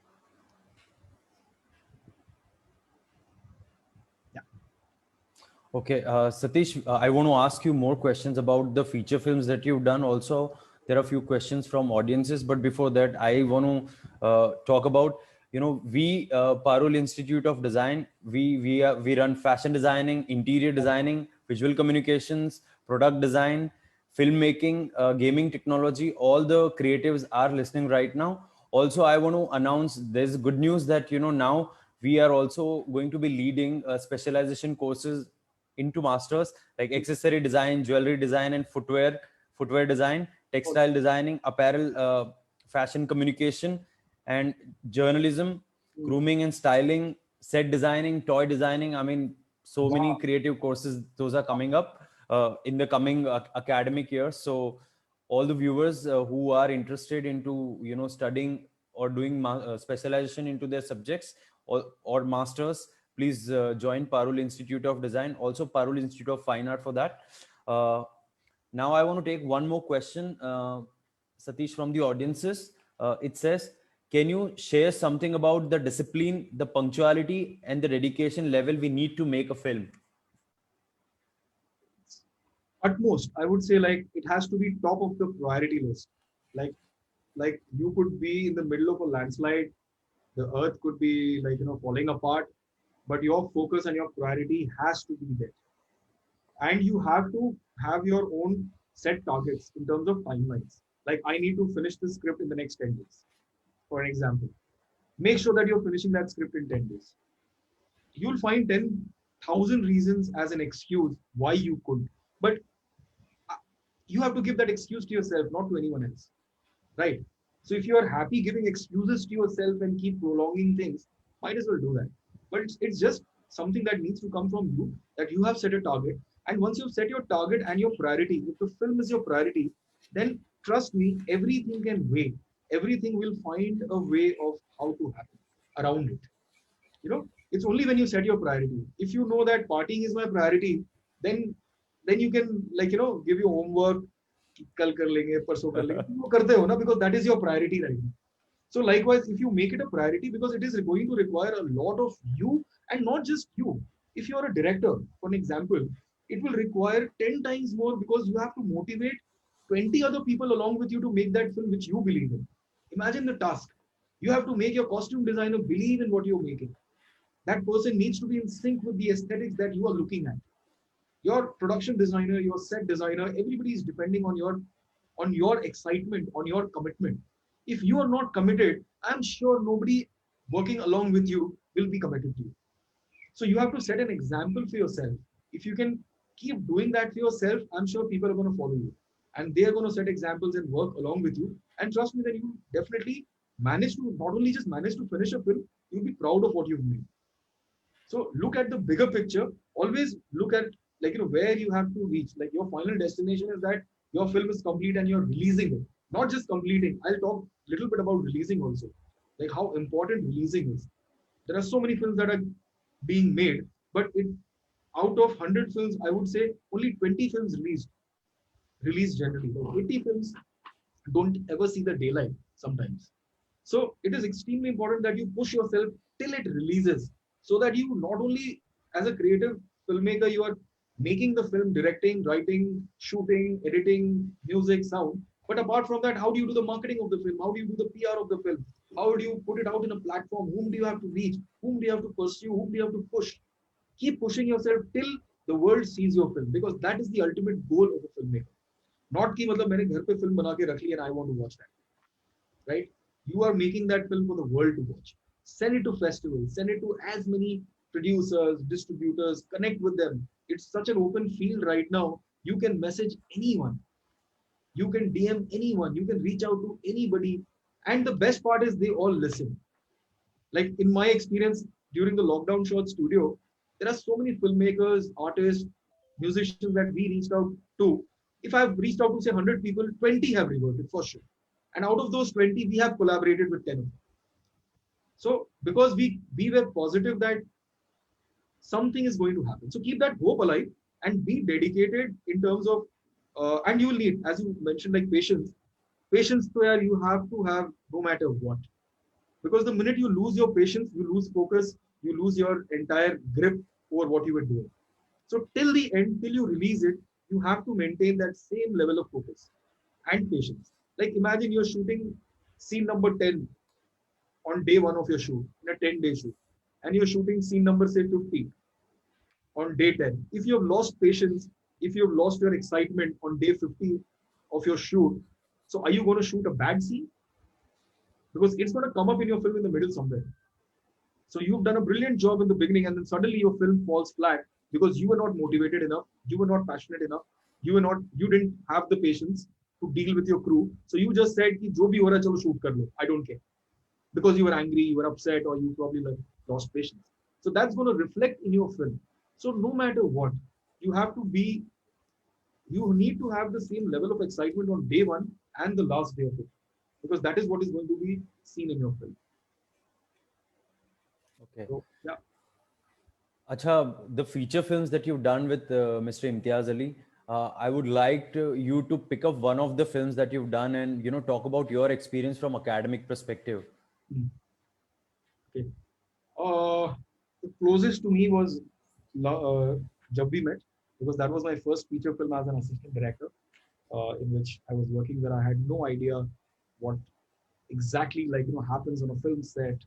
Okay, Satish, I want to ask you more questions about the feature films that you've done. Also, there are a few questions from audiences, but before that, I want to talk about, we Parul Institute of Design, we run fashion designing, interior designing, visual communications, product design, filmmaking, gaming technology. All the creatives are listening right now. Also, I want to announce there's good news that now we are also going to be leading specialization courses into masters, like accessory design, jewelry design, and footwear design, textile designing, apparel, fashion communication, and journalism, grooming and styling, set designing, toy designing. I mean, so many creative courses those are coming up in the coming academic year. So all the viewers who are interested into studying or doing specialization into their subjects or masters, please join Parul Institute of Design, also Parul Institute of Fine Art for that. Now I want to take one more question, Satish, from the audiences. It says, can you share something about the discipline, the punctuality, and the dedication level we need to make a film? At most, I would say, like, it has to be top of the priority list. Like you could be in the middle of a landslide, the earth could be like falling apart, but your focus and your priority has to be there. And you have to have your own set targets in terms of timelines. Like, I need to finish this script in the next 10 days, for example. Make sure that you're finishing that script in 10 days. You'll find 10,000 reasons as an excuse why you couldn't. But you have to give that excuse to yourself, not to anyone else. Right? So if you are happy giving excuses to yourself and keep prolonging things, might as well do that. But it's just something that needs to come from you, that you have set a target. And once you've set your target and your priority, if the film is your priority, then trust me, everything can wait. Everything will find a way of how to happen around it. It's only when you set your priority. If you know that partying is my priority, then you can, give you homework, kal kar lenge, parso kar lenge. You karte ho na, because that is your priority right now. So likewise, if you make it a priority, because it is going to require a lot of you, and not just you. If you are a director, for an example, it will require 10 times more, because you have to motivate 20 other people along with you to make that film which you believe in. Imagine the task. You have to make your costume designer believe in what you're making. That person needs to be in sync with the aesthetics that you are looking at. Your production designer, your set designer, everybody is depending on your excitement, on your commitment. If you are not committed, I'm sure nobody working along with you will be committed to you. So you have to set an example for yourself. If you can keep doing that for yourself, I'm sure people are going to follow you. And they are going to set examples and work along with you. And trust me that you definitely manage to not only just manage to finish a film, you'll be proud of what you've made. So look at the bigger picture. Always look at where you have to reach. Like, your final destination is that your film is complete and you're releasing it. Not just completing. I'll talk a little bit about releasing also. Like how important releasing is. There are so many films that are being made, but out of 100 films, I would say only 20 films released generally. 80 films don't ever see the daylight sometimes. So it is extremely important that you push yourself till it releases, so that you not only as a creative filmmaker, you are making the film, directing, writing, shooting, editing, music, sound. But apart from that, how do you do the marketing of the film? How do you do the PR of the film? How do you put it out in a platform? Whom do you have to reach? Whom do you have to pursue? Whom do you have to push? Keep pushing yourself till the world sees your film, because that is the ultimate goal of a filmmaker. Not कि मतलब मैंने घर पे film बना के रख ली and I want to watch that. Right? You are making that film for the world to watch. Send it to festivals. Send it to as many producers, distributors. Connect with them. It's such an open field right now. You can message anyone. You can DM anyone. You can reach out to anybody. And the best part is they all listen. Like in my experience during the lockdown short studio, there are so many filmmakers, artists, musicians that we reached out to. If I've reached out to say 100 people, 20 have reverted for sure. And out of those 20, we have collaborated with 10 of them. So because we were positive that something is going to happen. So keep that hope alive and be dedicated in terms of, and you will need, as you mentioned, like patience. Patience where you have to have no matter what. Because the minute you lose your patience, you lose focus, you lose your entire grip over what you were doing. So till the end, till you release it, you have to maintain that same level of focus and patience. Like imagine you're shooting scene number 10 on day 1 of your shoot, in a 10-day shoot, and you're shooting scene number say 50 on day 10. If you have lost patience, if you have lost your excitement on day 50 of your shoot, so are you going to shoot a bad scene? Because it's going to come up in your film in the middle somewhere. So you've done a brilliant job in the beginning and then suddenly your film falls flat because you were not motivated enough, you were not passionate enough, you didn't have the patience to deal with your crew. So you just said कि जो भी हो रहा है चलो shoot कर लो, I don't care, because you were angry, you were upset, or you probably like lost patience. So that's going to reflect in your film. So no matter what, you have to be, you need to have the same level of excitement on day one and the last day of it, because that is what is going to be seen in your film. Okay. So yeah. Acha, the feature films that you've done with Mr. Imtiaz Ali, I would like you to pick up one of the films that you've done and talk about your experience from academic perspective. Okay. The closest to me was Jab We Met, because that was my first feature film as an assistant director, in which I was working, where I had no idea what exactly happens on a film set.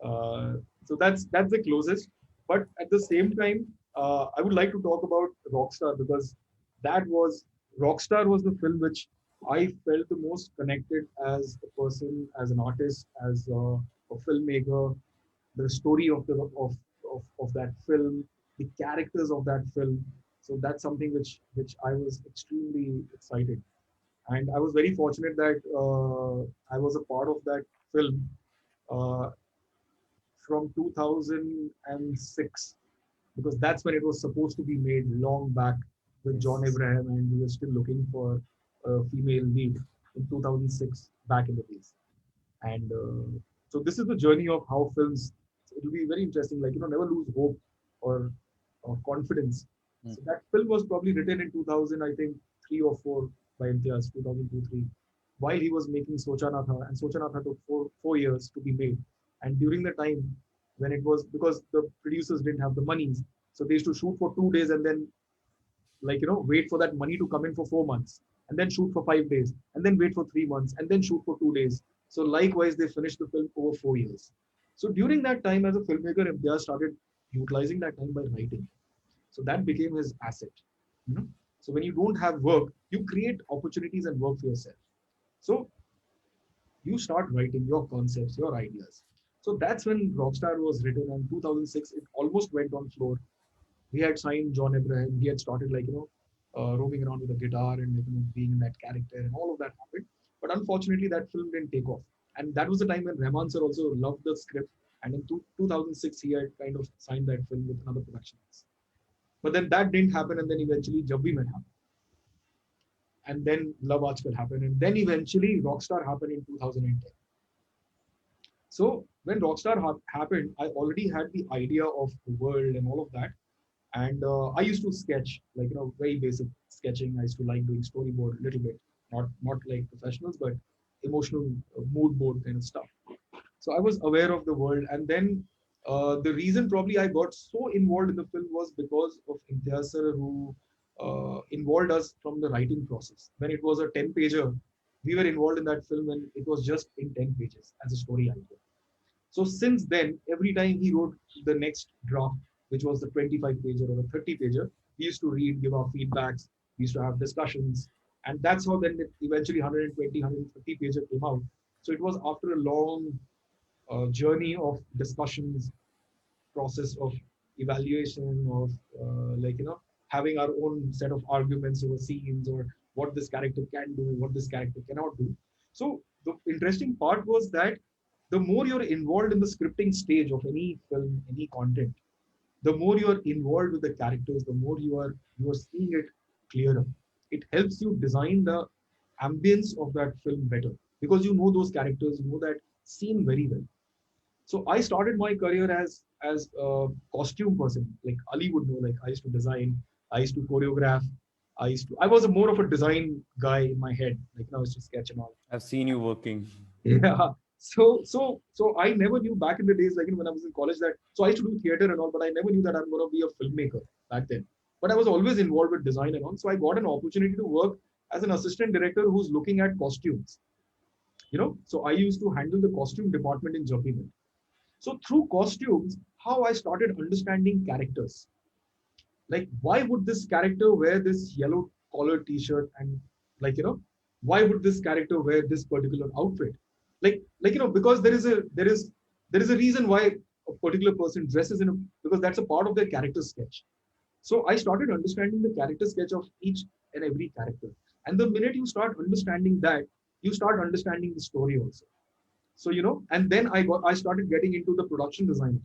So that's the closest. But at the same time, I would like to talk about Rockstar, because Rockstar was the film which I felt the most connected as a person, as an artist, as a filmmaker. The story of that film, the characters of that film. So that's something which I was extremely excited, and I was very fortunate that I was a part of that film uh, from 2006, because that's when it was supposed to be made, long back, with John Abraham, and we were still looking for a female lead in 2006, back in the days. And so this is the journey of how films. It will be very interesting, never lose hope or confidence. So that film was probably written in 2000, I think, 3 or 4 by Imtiaz, 2002, 3, while he was making Socha Na Tha, and Socha Na Tha took four years to be made. And during the time when it was, because the producers didn't have the monies, so they used to shoot for 2 days and then wait for that money to come in for 4 months, and then shoot for 5 days, and then wait for 3 months, and then shoot for 2 days. So likewise, they finished the film over 4 years. So during that time, as a filmmaker, Imtiaz started utilizing that time by writing. So that became his asset. So when you don't have work, you create opportunities and work for yourself. So you start writing your concepts, your ideas. So that's when Rockstar was written. And 2006, it almost went on floor. We had signed John Abraham. He had started roaming around with a guitar and being in that character, and all of that happened. But unfortunately, that film didn't take off. And that was the time when Rahman sir also loved the script. And in 2006, he had kind of signed that film with another production house. But then that didn't happen. And then eventually Jab We Met happened. And then Love Aajkal happened. And then eventually Rockstar happened in 2010. So when Rockstar happened, I already had the idea of the world and all of that. And I used to sketch, very basic sketching. I used to like doing storyboard a little bit, not like professionals, but emotional mood board kind of stuff. So I was aware of the world. And then the reason probably I got so involved in the film was because of Imtiaz sir, who involved us from the writing process. When it was a 10-pager, we were involved in that film when it was just in 10 pages as a story idea. So since then, every time he wrote the next draft, which was the 25-pager or the 30-pager, we used to read, give our feedbacks, we used to have discussions. And that's how then eventually 120, 150-pager came out. So it was after a long journey of discussions, process of evaluation, of having our own set of arguments over scenes, or what this character can do, what this character cannot do. So the interesting part was that the more you're involved in the scripting stage of any film, any content, the more you're involved with the characters, the more you are seeing it clearer. It helps you design the ambience of that film better, because you know those characters, you know that scene very well. So I started my career as a costume person, like Ali would know. Like I used to design, I used to choreograph, I was more of a design guy in my head. I used to sketch and all. I've seen you working. Yeah. So I never knew back in the days, when I was in college, that so I used to do theater and all, but I never knew that I'm going to be a filmmaker back then. But I was always involved with design and all. So I got an opportunity to work as an assistant director who's looking at costumes. So I used to handle the costume department in Jab We Met. So through costumes, how I started understanding characters. Like, why would this character wear this yellow collared t-shirt, and why would this character wear this particular outfit? Because there is a reason why a particular person dresses because that's a part of their character sketch. So I started understanding the character sketch of each and every character. And the minute you start understanding that, you start understanding the story also. So, and then I started getting into the production design,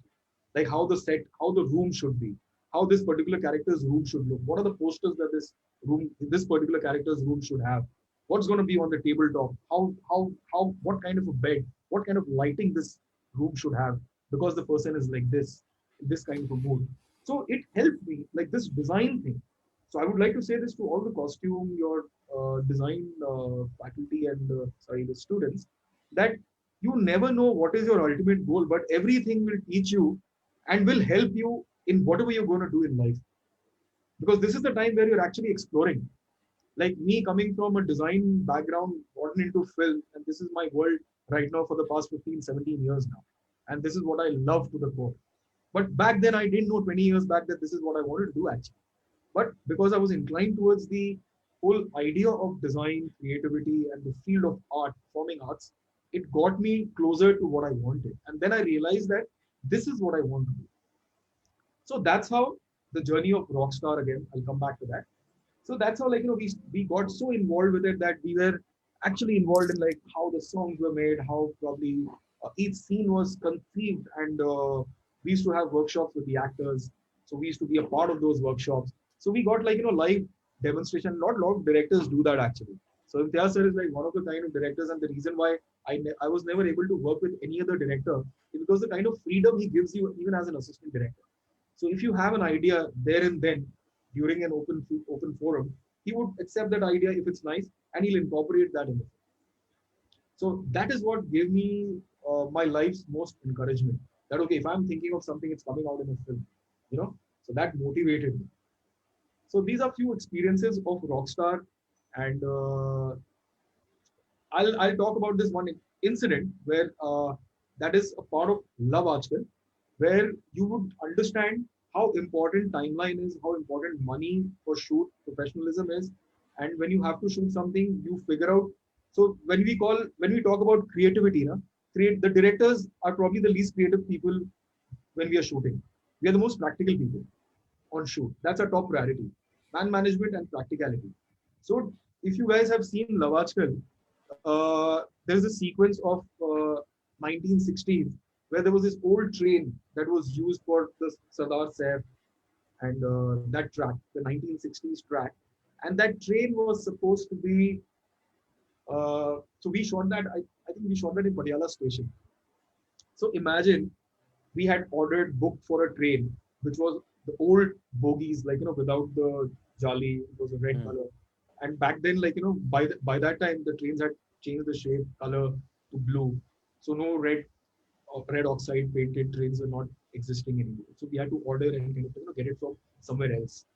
like how the set, how the room should be, how this particular character's room should look. What are the posters that this particular character's room should have? What's going to be on the tabletop? What kind of a bed, what kind of lighting this room should have, because the person is like this kind of a mood. So it helped me, like this design thing. So I would like to say this to all the costume, your design faculty and sorry, the students, that you never know what is your ultimate goal, but everything will teach you and will help you in whatever you're going to do in life. Because this is the time where you're actually exploring. Like me coming from a design background, gotten into film, and this is my world right now for the past 15, 17 years now. And this is what I love to the core. But back then, I didn't know 20 years back that this is what I wanted to do actually. But because I was inclined towards the whole idea of design, creativity, and the field of art, performing arts, it got me closer to what I wanted. And then I realized that this is what I want to do. So that's how the journey of Rockstar, again, I'll come back to that. So that's how, like, we got so involved with it that we were actually involved in like how the songs were made, how probably each scene was conceived, and we used to have workshops with the actors. So we used to be a part of those workshops. So we got like live demonstration. Not a lot of directors do that actually. So Imtiaz sir is like one of the kind of directors, and the reason why I was never able to work with any other director is because the kind of freedom he gives you even as an assistant director. So if you have an idea there and then during an open forum, he would accept that idea if it's nice, and he'll incorporate that in the film. So that is what gave me my life's most encouragement. That okay, if I'm thinking of something, it's coming out in a film, So that motivated me. So these are few experiences of Rockstar, and I'll talk about this one incident where that is a part of Love Aajkal, where you would understand how important timeline is, how important money for shoot professionalism is, and when you have to shoot something, you figure out. So when we talk about creativity, the directors are probably the least creative people when we are shooting. We are the most practical people on shoot. That's our top priority: man management and practicality. So if you guys have seen Love Aajkal, there's a sequence of 1960s where there was this old train that was used for the Sardar Saif and that track, the 1960s track. And that train was supposed to be, so we shot that, I think we shot that in Patiala station. So imagine we had ordered, booked for a train, which was the old bogies, like, without the jali, it was a red color. And back then, like, by that time, the trains had changed the shape, color to blue. So no red oxide painted trains were not existing anymore. So we had to order and kind of, get it from somewhere else.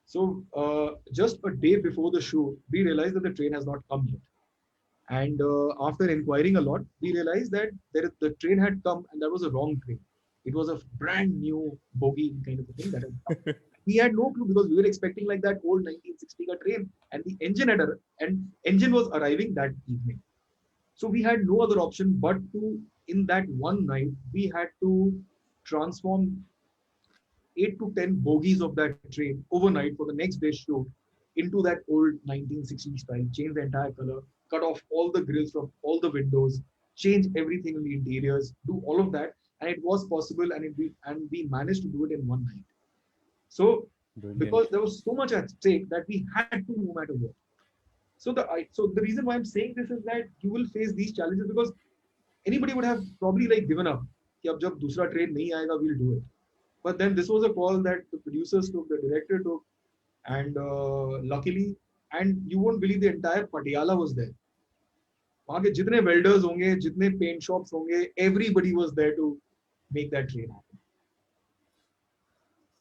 So just a day before the shoot, we realized that the train has not come yet. And after inquiring a lot, we realized that the train had come and that was a wrong train. It was a brand new bogie kind of a thing that had come. We had no clue because we were expecting like that old 1960 train, and the engine was arriving that evening. So we had no other option but to, in that one night, we had to transform 8 to 10 bogies of that train overnight for the next day's shoot into that old 1960s style, change the entire color, cut off all the grills from all the windows, change everything in the interiors, do all of that. And it was possible, and we managed to do it in one night. So Brilliant. because there was so much at stake that we had to, no matter what. So the reason why I'm saying this is that you will face these challenges because anybody would have probably like given up. Ki ab jab dusra train nahi aayega, we'll do it. But then this was a call that the producers took, the director took, and luckily, and you won't believe the entire Patiala was there. वहाँ के जितने welders होंगे, जितने paint shops होंगे, everybody was there to make that train happen.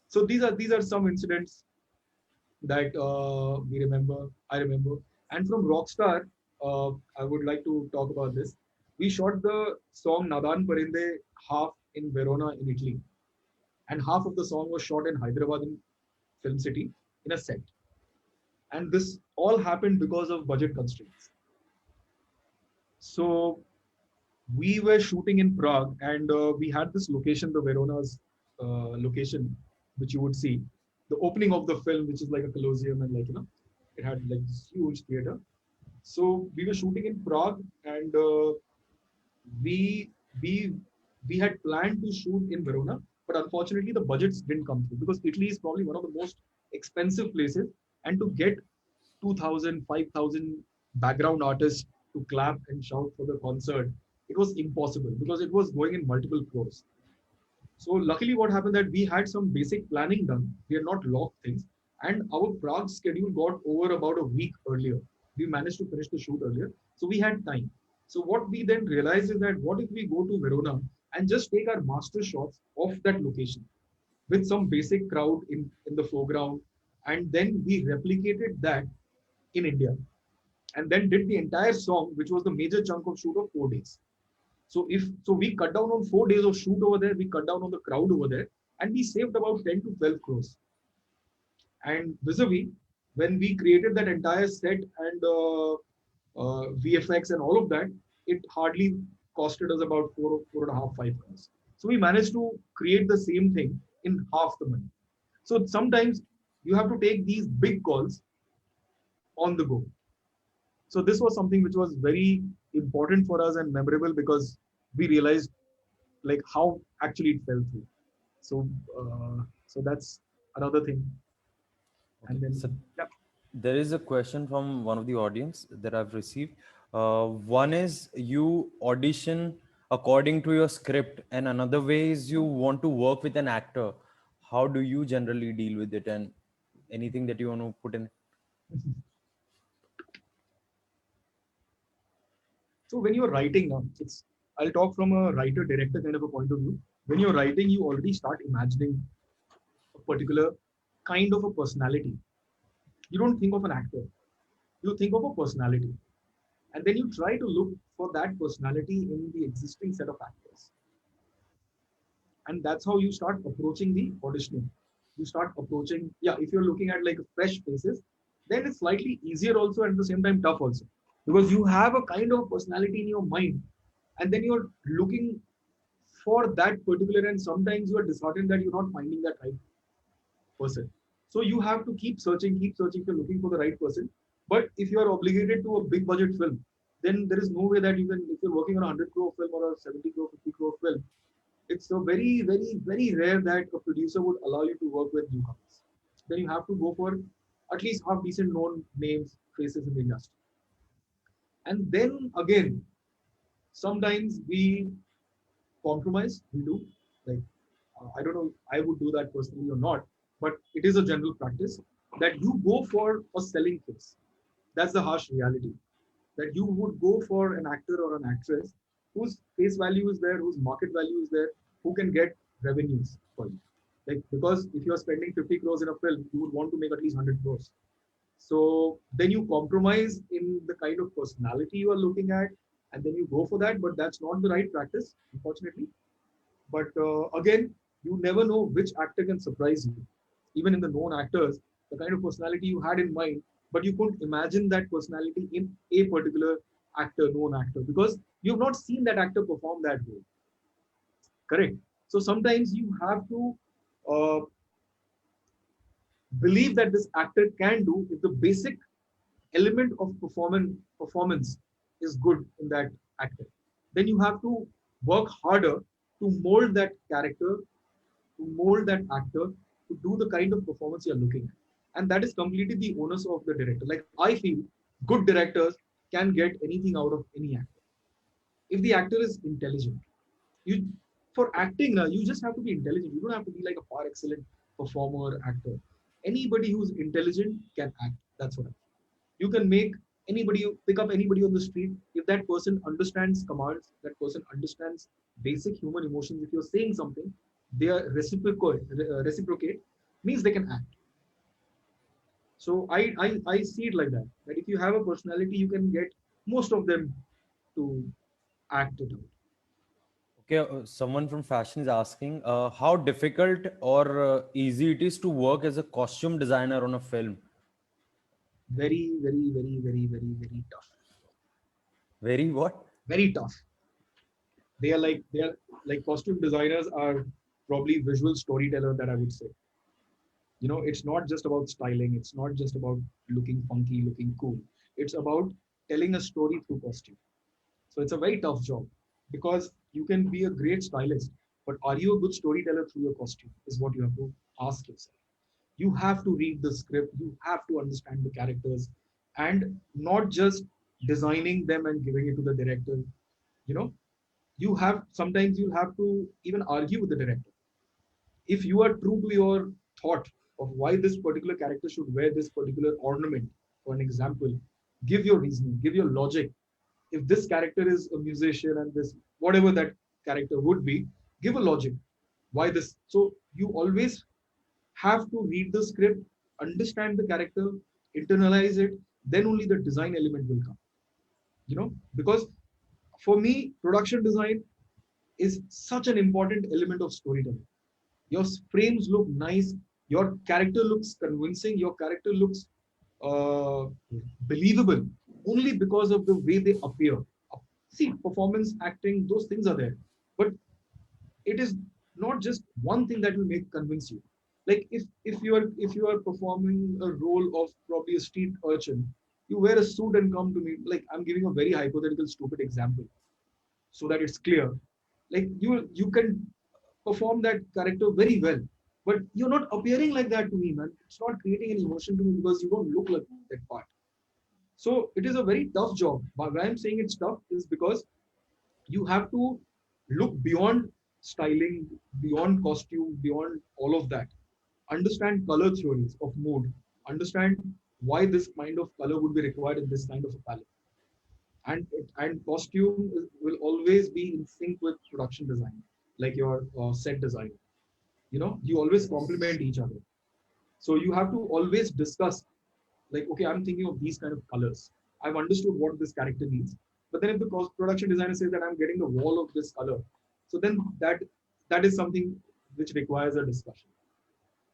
So these are some incidents that I remember. And from Rockstar, I would like to talk about this. We shot the song Nadan Parinde half in Verona in Italy, and half of the song was shot in Hyderabad in Film City in a set. And this all happened because of budget constraints. So we were shooting in Prague, and we had this location, the Verona's location, which you would see. the opening of the film, which is like a Colosseum, and it had like this huge theater. So we were shooting in Prague, and we we we had planned to shoot in Verona, but unfortunately the budgets didn't come through because Italy is probably one of the most expensive places, and to get 2,000, 5,000 background artists to clap and shout for the concert, it was impossible because it was going in multiple crores. So luckily, what happened that we had some basic planning done. We had not locked things, and our Prague schedule got over about a week earlier. We managed to finish the shoot earlier, so we had time. So what we then realized is that what if we go to Verona and just take our master shots of that location with some basic crowd in the foreground, and then we replicated that in India, and then did the entire song, which was the major chunk of shoot of 4 days. So we cut down on 4 days of shoot over there, we cut down on the crowd over there, and we saved about 10 to 12 crores. And vis-a-vis, when we created that entire set and VFX and all of that, it hardly costed us about 4.5, 5 crores. So we managed to create the same thing in half the money. So sometimes you have to take these big calls on the go. So this was something which was very important for us and memorable because we realized like how actually it fell through. So that's another thing. And then So yeah. there is a question from one of the audience that I've received. One is you audition according to your script, and another way is you want to work with an actor. How do you generally deal with it, and anything that you want to put in? So when you're writing now, I'll talk from a writer director kind of a point of view. When you're writing, you already start imagining a particular kind of a personality. You don't think of an actor, you think of a personality. And then you try to look for that personality in the existing set of actors. And that's how you start approaching the auditioning. You start approaching, yeah, if you're looking at like fresh faces, then it's slightly easier also and at the same time tough also. Because you have a kind of personality in your mind, and then you're looking for that particular, and sometimes you are disheartened that you're not finding that right person. So you have to keep searching, you're looking for the right person. But if you are obligated to a big budget film, then there is no way that you can, if you're working on a 100 crore film or a 70 crore, 50 crore film, it's a very, very, very rare that a producer would allow you to work with newcomers. Then you have to go for at least half decent known names, faces in the industry. And then again, sometimes we compromise, we do. Like, I don't know, I would do that personally or not, but it is a general practice that you go for a selling face. That's the harsh reality. That you would go for an actor or an actress whose face value is there, whose market value is there, who can get revenues for you. Like, because if you are spending 50 crores in a film, you would want to make at least 100 crores. So then you compromise in the kind of personality you are looking at, and then you go for that. But that's not the right practice, unfortunately. But again, you never know which actor can surprise you. Even in the known actors, the kind of personality you had in mind, but you couldn't imagine that personality in a particular actor, known actor, because you've not seen that actor perform that way. Correct. So sometimes you have to uh, believe that this actor can do if the basic element of performance is good in that actor. Then you have to work harder to mold that character, to mold that actor, to do the kind of performance you're looking at. And that is completely the onus of the director. Like, I feel good directors can get anything out of any actor. If the actor is intelligent, you for acting, you just have to be intelligent. You don't have to be like a far excellent performer, actor. Anybody who's intelligent can act. That's what I feel. You can make anybody, pick up anybody on the street. If that person understands commands, that person understands basic human emotions. If you're saying something, they are reciprocate, means they can act. So I see it like that. That if you have a personality, you can get most of them to act it out. Okay, someone from fashion is asking how difficult or easy it is to work as a costume designer on a film. Very, very, very, very, very, very tough. Very what? Very tough. They are like costume designers are probably visual storyteller, that I would say. It's not just about styling. It's not just about looking funky, looking cool. It's about telling a story through costume. So it's a very tough job because you can be a great stylist, but are you a good storyteller through your costume? Is what you have to ask yourself. You have to read the script, you have to understand the characters, and not just designing them and giving it to the director. You know, you have sometimes you'll have to even argue with the director. If you are true to your thought of why this particular character should wear this particular ornament, for an example, give your reasoning, give your logic. If this character is a musician and this, whatever that character would be, give a logic. Why this? So you always have to read the script, understand the character, internalize it, then only the design element will come. Because for me, production design is such an important element of storytelling. Your frames look nice, your character looks convincing, your character looks uh, believable only because of the way they appear. See, performance, acting, those things are there, but it is not just one thing that will make convince you. Like if you are performing a role of probably a street urchin, you wear a suit and come to me. Like, I'm giving a very hypothetical stupid example so that it's clear. Like, you can perform that character very well, but you're not appearing like that to me, man. It's not creating any emotion to me because you don't look like that part. So it is a very tough job. But why I'm saying it's tough is because you have to look beyond styling, beyond costume, beyond all of that. Understand color theories of mood. Understand why this kind of color would be required in this kind of a palette. And costume will always be in sync with production design, like your set design. You always complement each other. So you have to always discuss, like, okay, I'm thinking of these kind of colors. I've understood what this character needs. But then if the production designer says that I'm getting the wall of this color, so then that is something which requires a discussion.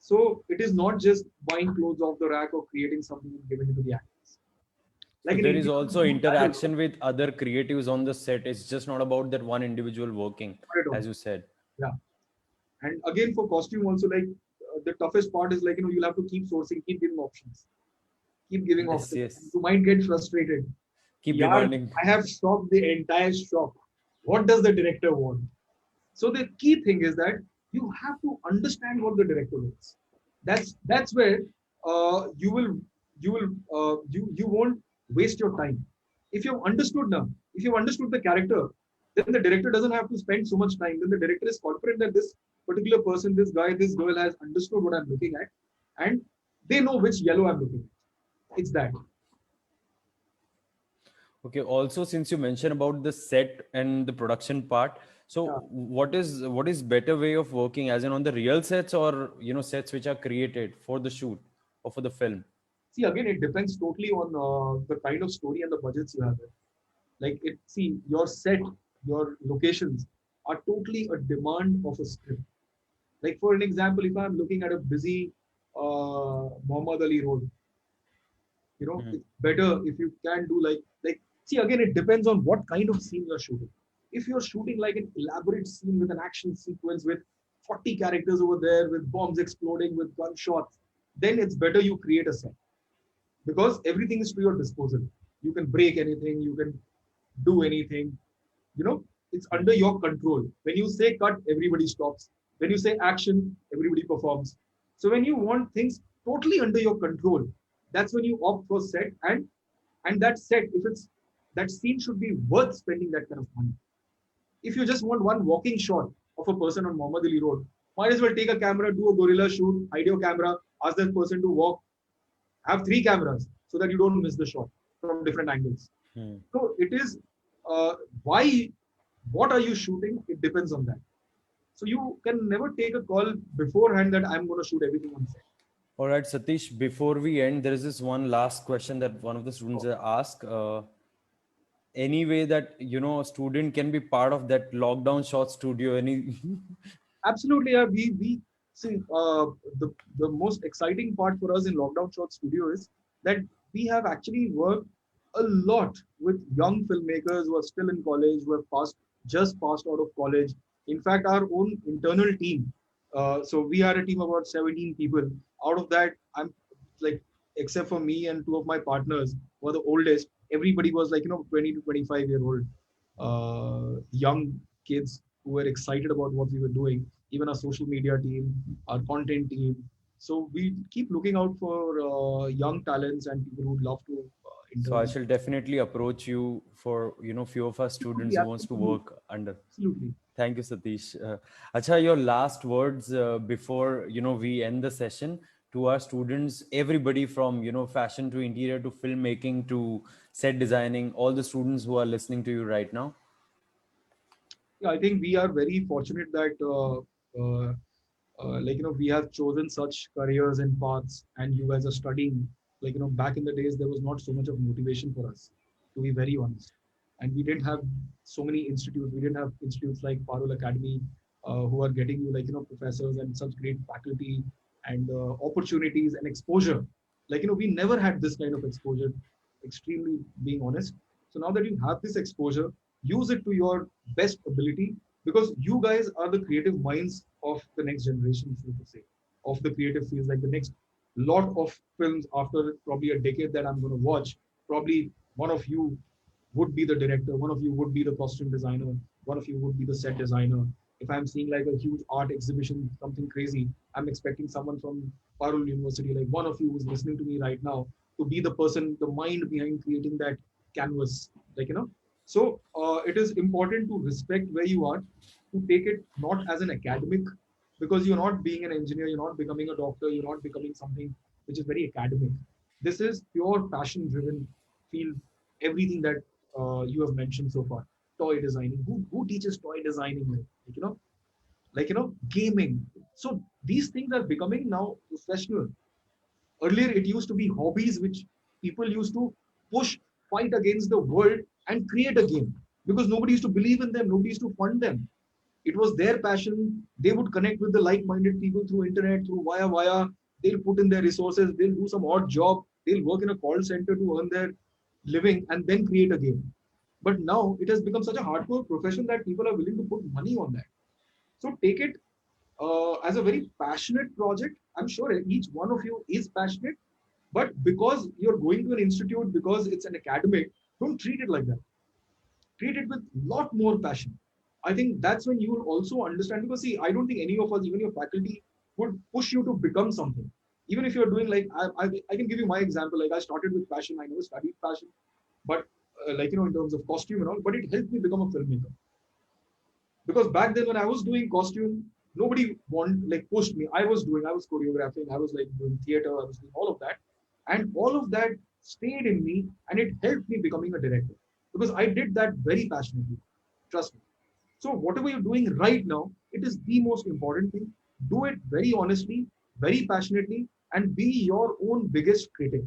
So it is not just buying clothes off the rack or creating something and giving it to the actors. So Like there is also interaction with other creatives on the set. It's just not about that one individual working, as you said. Yeah. And again, for costume also, like, the toughest part is, like, you'll have to keep sourcing, keep giving options, keep giving Yes, options. yes. You might get frustrated. Keep Yeah, reminding. I have shopped the entire shop. What does the director want? So the key thing is that you have to understand what the director wants. That's where you won't waste your time. If you've understood now, if you've understood the character, then the director doesn't have to spend so much time. Then the director is confident that this particular person, this guy, this girl has understood what I'm looking at, and they know which yellow I'm looking at. It's that. Okay. Also, since you mentioned about the set and the production part, so Yeah. what is better way of working, as in on the real sets or sets which are created for the shoot or for the film? See, again, it depends totally on the kind of story and the budgets you have. Like, your set, your locations are totally a demand of a script. Like, for an example, if I'm looking at a busy Muhammad Ali Road, it's better if you can do like see, again, it depends on what kind of scene you're shooting. If you're shooting like an elaborate scene with an action sequence with 40 characters over there with bombs exploding with gunshots, then it's better you create a set because everything is to your disposal. You can break anything, you can do anything. It's under your control. When you say cut, everybody stops. When you say action, everybody performs. So when you want things totally under your control, that's when you opt for set. And that set, if it's that scene, should be worth spending that kind of money. If you just want one walking shot of a person on Muhammad Ali Road, might as well take a camera, do a gorilla shoot, hide your camera, ask that person to walk, have 3 cameras so that you don't miss the shot from different angles. So it is why, what are you shooting? It depends on that. So you can never take a call beforehand that I'm going to shoot everything on set. All right, Satish, before we end, there is this one last question that one of the students asked. Any way that, a student can be part of that lockdown shot studio? Absolutely. Yeah. We see the most exciting part for us in Lockdown Shot Studio is that we have actually worked a lot with young filmmakers who are still in college, who have just passed out of college. In fact, our own internal team. So we are a team of about 17 people. out of that, I'm like, except for me and two of my partners who are the oldest, everybody was like, 20 to 25-year-old young kids who were excited about what we were doing. Even our social media team, our content team. So we keep looking out for young talents and people who'd love to So I intern. shall definitely approach you for, few of our students who wants to work under. Absolutely. Thank you, Satish. Acha, your last words before, we end the session to our students, everybody from, fashion to interior to filmmaking to set designing, all the students who are listening to you right now. Yeah, I think we are very fortunate that we have chosen such careers and paths, and you guys are studying. Back in the days, there was not so much of motivation for us, to be very honest. And we didn't have so many institutes. We didn't have institutes like Parul Academy, who are getting you professors and such great faculty and opportunities and exposure. We never had this kind of exposure, extremely being honest. So now that you have this exposure, use it to your best ability, because you guys are the creative minds of the next generation, so to say, of the creative fields. Like the next lot of films after probably a decade that I'm going to watch, probably one of you would be the director, one of you would be the costume designer, one of you would be the set designer. If I'm seeing like a huge art exhibition, something crazy, I'm expecting someone from Parul University, like one of you who's listening to me right now, to be the person, the mind behind creating that canvas. So it is important to respect where you are, to take it not as an academic, because you're not being an engineer, you're not becoming a doctor, you're not becoming something which is very academic. This is pure passion driven field. Everything that you have mentioned so far, toy designing. Who teaches toy designing? Gaming. So these things are becoming now professional. Earlier, it used to be hobbies which people used to push, fight against the world and create a game, because nobody used to believe in them, nobody used to fund them. It was their passion. They would connect with the like-minded people through internet, through via. They'll put in their resources. They'll do some odd job. They'll work in a call center to earn their living and then create a game. But now it has become such a hardcore profession that people are willing to put money on that. So take it as a very passionate project. I'm sure each one of you is passionate, but because you're going to an institute, because it's an academic, don't treat it like that. Treat it with a lot more passion. I think that's when you will also understand. Because see, I don't think any of us, even your faculty, would push you to become something. Even if you're doing like, I can give you my example. Like I started with fashion, I never studied fashion, but in terms of costume and all, but it helped me become a filmmaker. Because back then when I was doing costume, nobody pushed me. I was choreographing, I was like doing theater, I was doing all of that. And all of that stayed in me, and it helped me becoming a director. Because I did that very passionately. Trust me. So whatever you're doing right now, it is the most important thing. Do it very honestly, very passionately, and be your own biggest critic.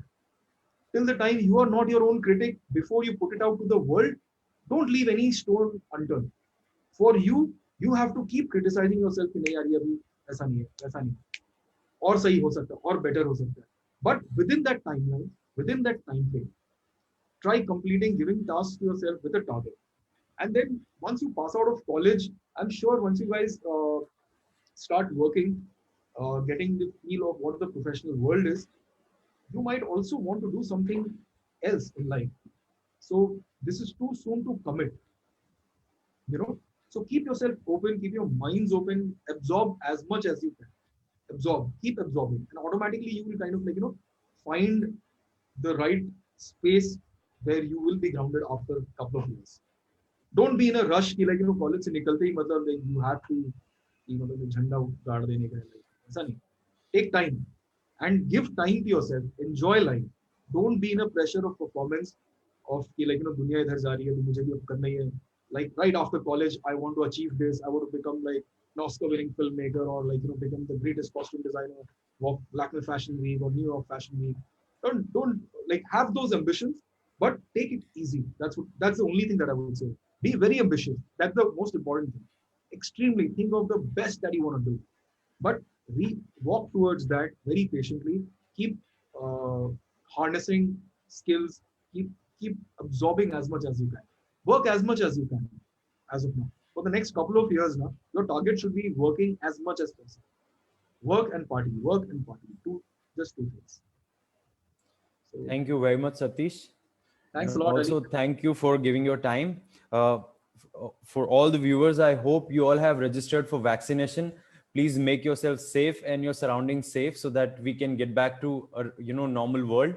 Till the time you are not your own critic, before you put it out to the world, don't leave any stone unturned. For you, you have to keep criticizing yourself कि नहीं यार ये अभी ऐसा नहीं है, वैसा नहीं है, और सही हो सकता है, और better हो सकता है. But within that timeline, within that time frame, try completing, giving tasks to yourself with a target. And then once you pass out of college, I'm sure once you guys start working, getting the feel of what the professional world is, you might also want to do something else in life. So this is too soon to commit, you know. So keep yourself open, keep your minds open, absorb as much as you can. Absorb, keep absorbing, and automatically you will kind of find the right space where you will be grounded after a couple of years. Don't be in a rush कि college से निकलते ही मतलब you have to झंडा गाड़ देने का ऐसा नहीं. Take time and give time to yourself. Enjoy life. Don't be in a pressure of performance of कि दुनिया इधर जा रही है तो मुझे भी अब करना ही है. Like right after college, I want to achieve this. I want to become like an Oscar-winning filmmaker, or become the greatest costume designer of Black Fashion Week or New York Fashion Week. Don't have those ambitions, but take it easy. That's the only thing that I would say. Be very ambitious. That's the most important thing. Extremely think of the best that you want to do, but walk towards that very patiently. Keep harnessing skills. Keep absorbing as much as you can. Work as much as you can as of now. For the next couple of years now, your target should be working as much as possible. Work and party, work and party. Just two things. So Thank you very much, Satish. thanks a And lot, also, Ali. thank you for giving your time. For all the viewers, I hope you all have registered for vaccination. Please make yourself safe and your surroundings safe so that we can get back to a normal world.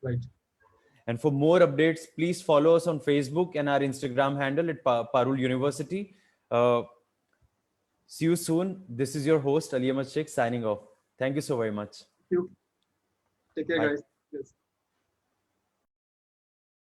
Right. And for more updates, please follow us on Facebook and our Instagram handle at Parul University. See you soon. This is your host, Ali Ahmed Sheikh, signing off. Thank you so very much. Thank you. Take care, Bye. guys.